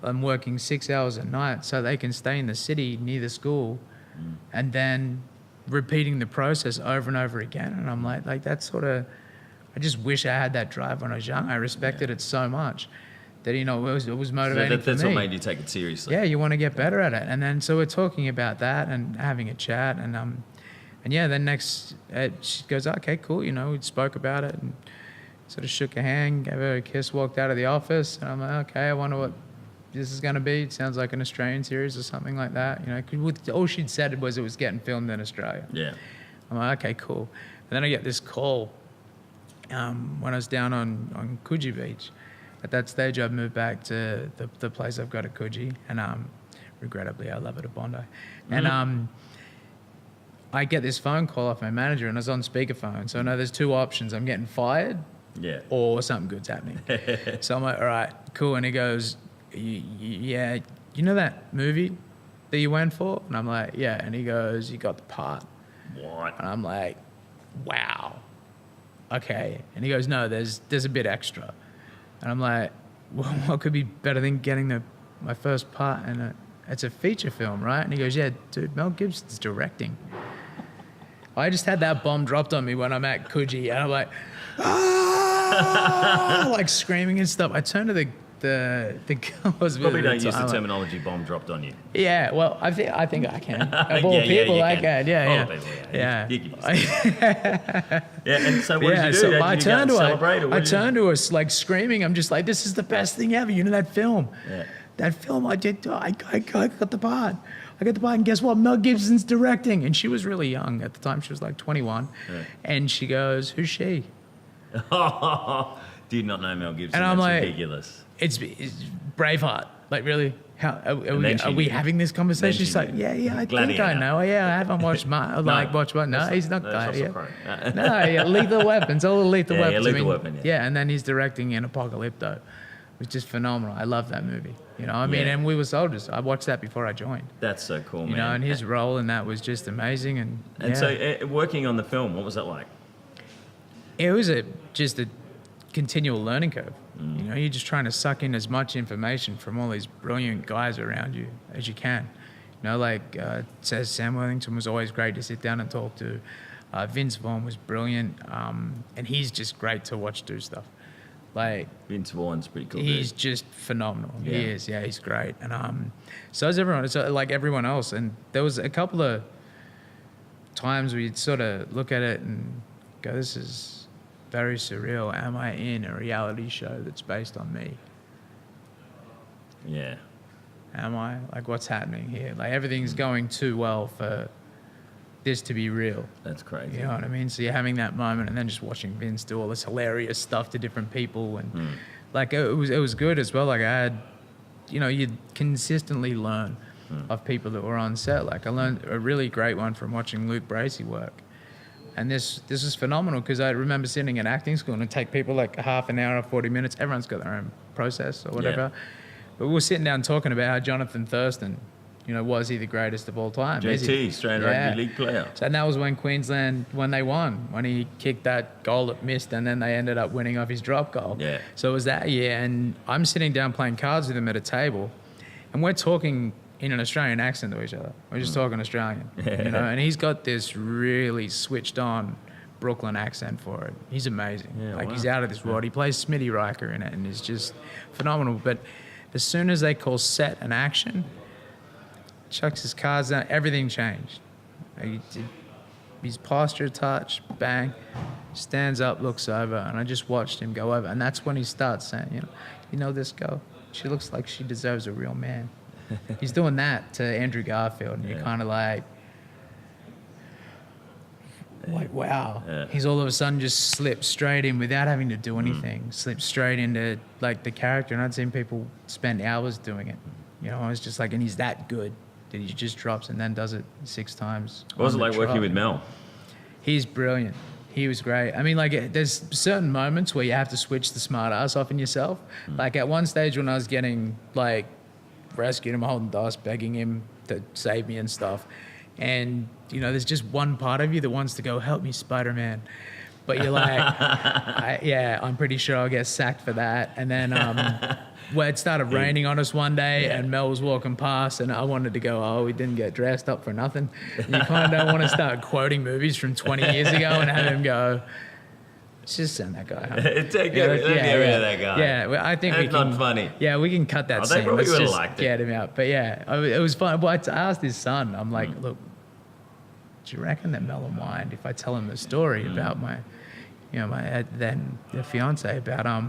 I'm working 6 hours a night so they can stay in the city near the school, and then repeating the process over and over again. And I'm like that's sort of I just wish I had that drive when I was young. I respected it so much that, it was motivating for me. That's what made you take it seriously. Yeah, you want to get better at it. And then so we're talking about that and having a chat. And then next, she goes, okay, cool. We spoke about it and sort of shook a hand, gave her a kiss, walked out of the office. And I'm like, okay, I wonder what this is going to be. It sounds like an Australian series or something like that. 'Cause all she'd said was it was getting filmed in Australia. Yeah. I'm like, okay, cool. And then I get this call when I was down on Coogee Beach. At that stage, I've moved back to the place I've got at Coogee, and regrettably, I love it at Bondi. And I get this phone call off my manager, and I was on speakerphone. So I know there's two options: I'm getting fired, or something good's happening. So I'm like, all right, cool. And he goes, yeah, you know that movie that you went for? And I'm like, yeah. And he goes, you got the part. What? And I'm like, wow. Okay. And he goes, no, there's a bit extra. And I'm like, well, what could be better than getting my first part? And it's a feature film, right? And he goes, yeah, dude, Mel Gibson's directing. I just had that bomb dropped on me when I'm at Coogee, and I'm like, like screaming and stuff. I turned to the girls. Probably don't use the terminology "bomb dropped on you." Yeah, well, I think I can. Of all people, I can. Yeah. You can use it. Yeah, and so what did you do? So I turned to her. I turned to her like screaming. I'm just like, this is the best thing ever. You know that film? Yeah. That film I did. I got the part. I got the part, and guess what? Mel Gibson's directing. And she was really young at the time. She was like 21. Yeah. And she goes, who's she? Did not know Mel Gibson. And I'm That's like, ridiculous. It's Braveheart. Like, really? How are we having this conversation? She's like, yeah, I think I know. Yeah, I haven't watched watched what? No, he's not Gladiator. No, Lethal Weapons. All the Lethal Weapons. Lethal Weapon. Yeah, and then he's directing in Apocalypto, which is phenomenal. I love that movie. And We Were Soldiers. I watched that before I joined. That's so cool, man. And his role in that was just amazing. And so working on the film, what was that like? It was just a continual learning curve. You're just trying to suck in as much information from all these brilliant guys around you as you can. Says Sam Worthington was always great to sit down and talk to. Vince Vaughn was brilliant, and he's just great to watch do stuff. Like Vince Vaughn's pretty cool. He's just phenomenal. Yeah. He is. Yeah, he's great. And so is everyone. It's like everyone else. And there was a couple of times where you'd sort of look at it and go, "This is very surreal. Am I in a reality show that's based on me? Yeah. Am I? Like, what's happening here? Like, everything's going too well for this to be real." That's crazy. You know what I mean? So you're having that moment and then just watching Vince do all this hilarious stuff to different people. And like, it was good as well. Like, I had, you'd consistently learn of people that were on set. Like, I learned a really great one from watching Luke Bracey work. And this is phenomenal because I remember sitting at acting school and it'd take people like a half an hour or 40 minutes. Everyone's got their own process or whatever. Yeah. But we were sitting down talking about how Jonathan Thurston, was he the greatest of all time? JT, Australian Rugby League player. So, and that was when Queensland, when they won, when he kicked that goal that missed and then they ended up winning off his drop goal. Yeah. So it was that year, and I'm sitting down playing cards with him at a table and we're talking in an Australian accent to each other. We're just talking Australian, and he's got this really switched on Brooklyn accent for it. He's amazing. Yeah, he's out of this world. He plays Smitty Riker in it and is just phenomenal. But as soon as they call set and action, chucks his cards down, everything changed. His posture touch, bang, stands up, looks over, and I just watched him go over. And that's when he starts saying, you know this girl? She looks like she deserves a real man. He's doing that to Andrew Garfield, and you're kind of like, wow. Yeah. He's all of a sudden just slipped straight in without having to do anything. Slipped straight into like the character, and I'd seen people spend hours doing it. I was just like, and he's that good that he just drops and then does it 6 times. What was it like working with Mel? He's brilliant. He was great. I mean, like, there's certain moments where you have to switch the smart ass off in yourself. Like at one stage when I was getting like rescued him, holding dice, begging him to save me and stuff. And, there's just one part of you that wants to go, help me, Spider-Man. But you're like, I'm pretty sure I'll get sacked for that. And then where it started raining on us one day and Mel was walking past and I wanted to go, we didn't get dressed up for nothing. And you kind of don't want to start quoting movies from 20 years ago and have him go, just send that guy home. Let me get rid of that guy. Yeah, well, I think That's we can. not funny. Yeah, we can cut that They scene. probably Let's would've just liked it. get him out. But yeah, it was fun. Well, I asked his son. I'm like, look, do you reckon that Mel will mind if I tell him the story about my then the fiance about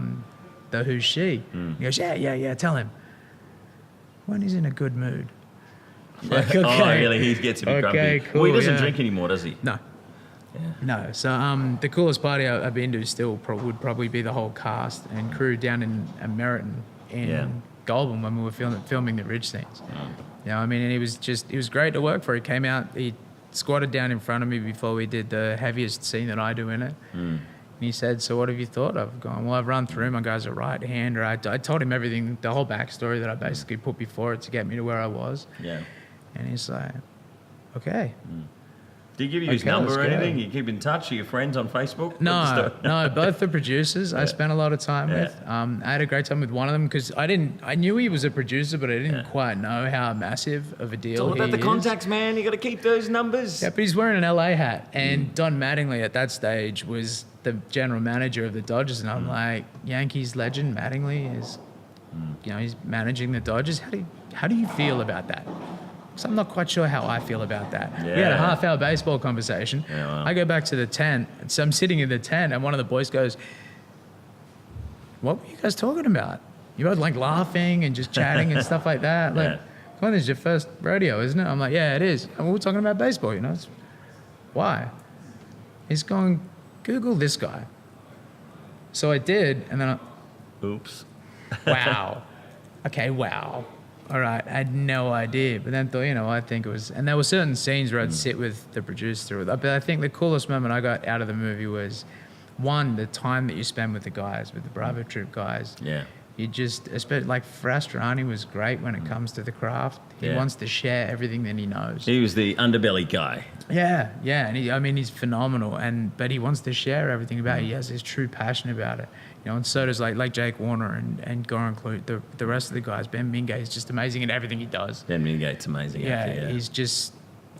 the who's she? He goes, yeah, tell him. When he's in a good mood. I'm like, okay. Oh, really? He gets a bit grumpy. Cool, Well, he doesn't drink anymore, does he? No. No. So the coolest party I've been to still would probably be the whole cast and crew down in Meriton in Goulburn when we were filming the Ridge scenes. You know, I mean, and he was great to work for. He came out, he squatted down in front of me before we did the heaviest scene that I do in it. And he said, so what have you thought of? Going, well, I've run through my guy's a right-hander. I told him everything, the whole backstory that I basically put before it to get me to where I was. Yeah. And he's like, okay. Do you give you his number or anything? You keep in touch? Are you friends on Facebook? No, both the producers I spent a lot of time with. I had a great time with one of them because I knew he was a producer, but I didn't quite know how massive of a deal It's all about the contacts, man. You got to keep those numbers. Yeah, but he's wearing an LA hat, and Don Mattingly at that stage was the general manager of the Dodgers, and I'm like, Yankees legend Mattingly is, he's managing the Dodgers. How do you feel about that? So I'm not quite sure how I feel about that. Yeah. We had a half-hour baseball conversation. Yeah, wow. I go back to the tent, so I'm sitting in the tent, and one of the boys goes, what were you guys talking about? You both like laughing and just chatting and stuff like that? Like, come on, this is your first rodeo, isn't it? I'm like, yeah, it is. And we're talking about baseball, It's, why? He's going, Google this guy. So I did, and then Oops. wow. Okay, wow. All right, I had no idea. But then thought, I think it was... And there were certain scenes where I'd sit with the producer. But I think the coolest moment I got out of the movie was, one, the time that you spend with the guys, with the Bravo Troop guys. Yeah. You just... Especially, like, Frastrani was great when it comes to the craft. He wants to share everything that he knows. He was the underbelly guy. Yeah. And he's phenomenal. But he wants to share everything about it. He has this true passion about it. And so does like Jake Warner and Goran Clute, the rest of the guys. Ben Mingay is just amazing in everything he does. Ben Mingate's amazing. Yeah, he's just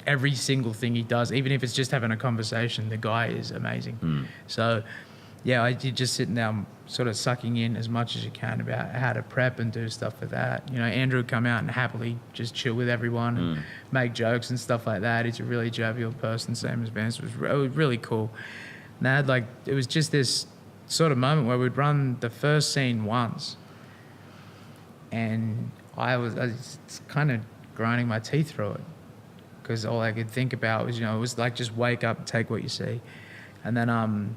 every single thing he does, even if it's just having a conversation, the guy is amazing. So, yeah, you're just sitting down sort of sucking in as much as you can about how to prep and do stuff for that. Andrew would come out and happily just chill with everyone and make jokes and stuff like that. He's a really jovial person, same as Vance. It was really cool. And it was just this sort of moment where we'd run the first scene once, and I was kind of grinding my teeth through it because all I could think about was, it was like just wake up, take what you see. And then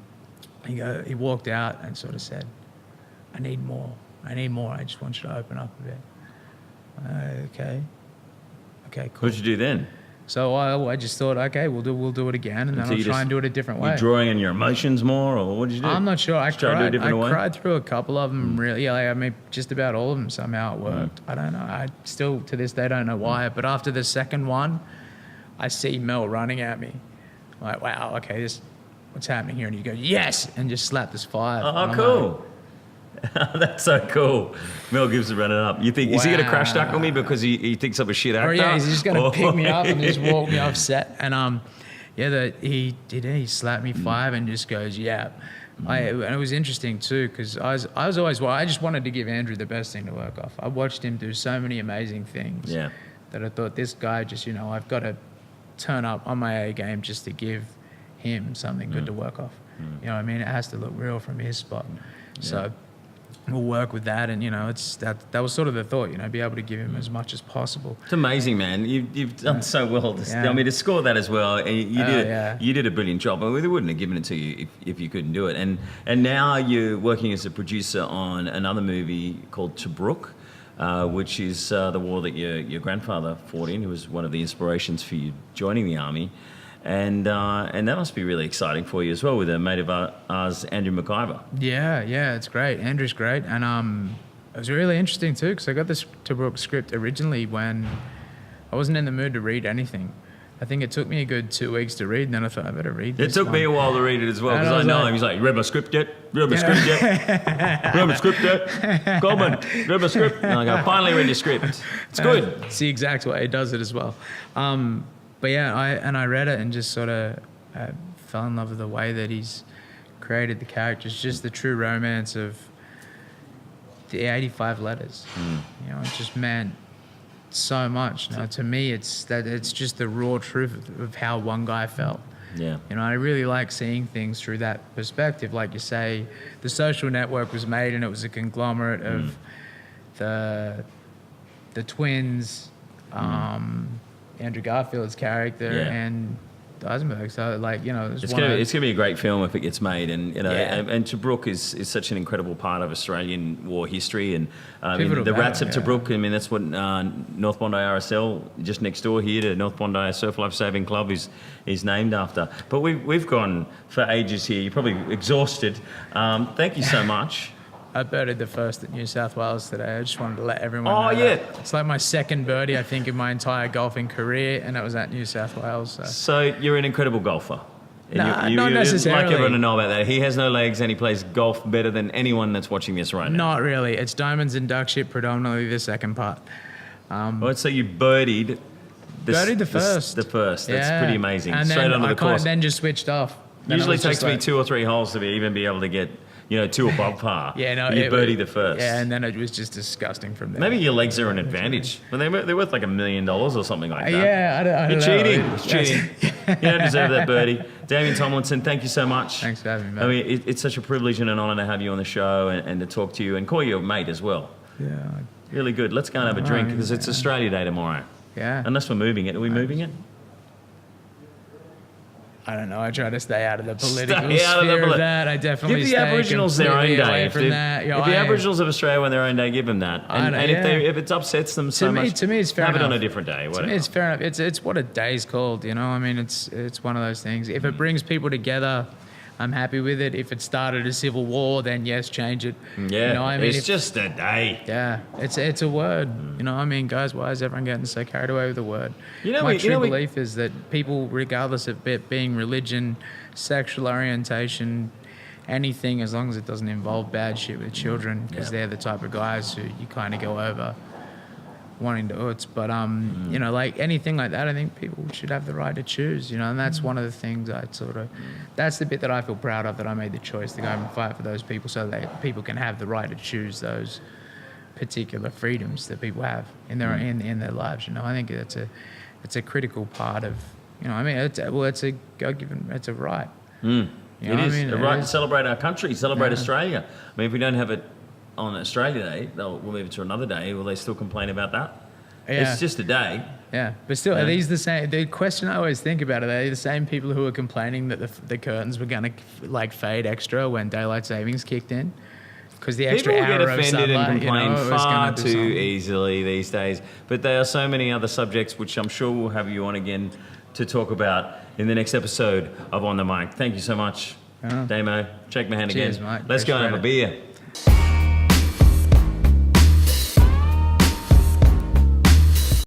he walked out and sort of said, I need more. I just want you to open up a bit. Okay, cool. What'd you do then? So I just thought, okay, we'll do it again, and then I'll try and do it a different way. You drawing on your emotions more, or what did you do? I'm not sure. I cried through a couple of them, really. Just about all of them somehow it worked. I don't know. I still, to this day, don't know why. But after the second one, I see Mel running at me. I'm like, wow, okay, what's happening here? And you go, yes, and just slap this 5. Oh, cool. That's so cool. Mel Gibson running up. You think, is he going to crash tackle me because he thinks I'm a shit actor? Or yeah, he's just going to pick me up and just walk me off set. And he slapped me 5 and just goes, yeah. And it was interesting too because I was always, I just wanted to give Andrew the best thing to work off. I watched him do so many amazing things that I thought this guy just, I've got to turn up on my A game just to give him something good to work off. You know what I mean? It has to look real from his spot. So we'll work with that, and that was sort of the thought, be able to give him as much as possible. It's amazing, man. You've done so well. To score that as well, and you did a brilliant job. I mean, they wouldn't have given it to you if you couldn't do it. And now you're working as a producer on another movie called Tobruk, which is the war that your grandfather fought in. It was one of the inspirations for you joining the army. And that must be really exciting for you as well, with a mate of ours, Andrew McIver. Yeah, it's great. Andrew's great. And it was really interesting too, because I got this Tobruk script originally when I wasn't in the mood to read anything. I think it took me a good 2 weeks to read, and then I thought, I better read this. It took me a while to read it as well, because I know him. He's like, you read my script yet? You read my script yet? You read my script yet? Coleman, you read my script? And I go, finally read your script. It's good. It's the exact way he does it as well. But yeah, I read it and just sort of fell in love with the way that he's created the characters, just the true romance of the 85 letters. You know, it just meant so much. You know, to me, it's just the raw truth of how one guy felt. Yeah. You know, I really like seeing things through that perspective. Like you say, The Social Network was made, and it was a conglomerate of the twins, Andrew Garfield's character, and Eisenberg. So, like, you know, it's gonna be a great film if it gets made, and you know, and Tobruk is such an incredible part of Australian war history, and I mean, the Rats of Tobruk. I mean, that's what North Bondi RSL, just next door here to North Bondi Surf Life Saving Club, is named after. But we've gone for ages here. You're probably exhausted. Thank you so much. I birdied the first at New South Wales today. I just wanted to let everyone know. Oh, yeah. That. It's like my second birdie, I think, in my entire golfing career, and it was at New South Wales. So you're an incredible golfer. And not necessarily. Like everyone to know about that. He has no legs, and he plays golf better than anyone that's watching this right now. Not really. It's diamonds and duck shit, predominantly the second part. So you birdied the first. The first. That's pretty amazing. And straight onto the course. Then just switched off. Then Usually takes me 2 or 3 holes to even be able to get, you know, 2 above par. You birdied the first. Yeah, and then it was just disgusting from there. Maybe your legs are an advantage. Well, they're worth like $1 million or something like that. Yeah, I don't You're know. cheating. It's cheating. You don't deserve that birdie. Damien Thomlinson, thank you so much. Thanks for having me, mate. I mean, it's such a privilege and an honour to have you on the show and to talk to you and call you a mate as well. Yeah. Really good. Let's go and have a drink because it's Australia Day tomorrow. Yeah. Unless we're moving it. Are we moving it? I don't know. I try to stay out of the political sphere of that. I definitely give the Aboriginals their own day. If the Aboriginals of Australia want their own day, give them that. And if it upsets them so much, to me, it's fair enough. Have it on a different day. Whatever. To me, it's fair enough. It's what a day's called. You know, I mean, it's one of those things. If it brings people together, I'm happy with it. If it started a civil war, then yes, change it. Yeah, you know, I mean, it's just a day. Yeah, it's a word. You know, I mean, guys, why is everyone getting so carried away with the word? My belief is that people, regardless of it being religion, sexual orientation, anything, as long as it doesn't involve bad shit with children, because they're the type of guys who you kind of go over wanting to uts. But you know, like anything like that, I think people should have the right to choose, you know, and that's one of the things that's the bit that I feel proud of, that I made the choice to go and fight for those people so that people can have the right to choose those particular freedoms that people have in their in their lives. You know, I think it's a critical part of, you know, I mean, it's a God-given, it's a right. You know, it is a right to celebrate our country, celebrate Australia. I mean, if we don't have it on Australia Day, we'll move it to another day. Will they still complain about that? Yeah. It's just a day. Yeah, but still, are these the same? The question I always think about, are they the same people who were complaining that the curtains were going to like fade extra when daylight savings kicked in? Because the extra people hour get of offended sunlight, and complain far too something. easily these days. But there are so many other subjects which I'm sure we'll have you on again to talk about in the next episode of On the Mic. Thank you so much, Damo. Shake my hand Cheers, again. mate. Let's go and have a beer.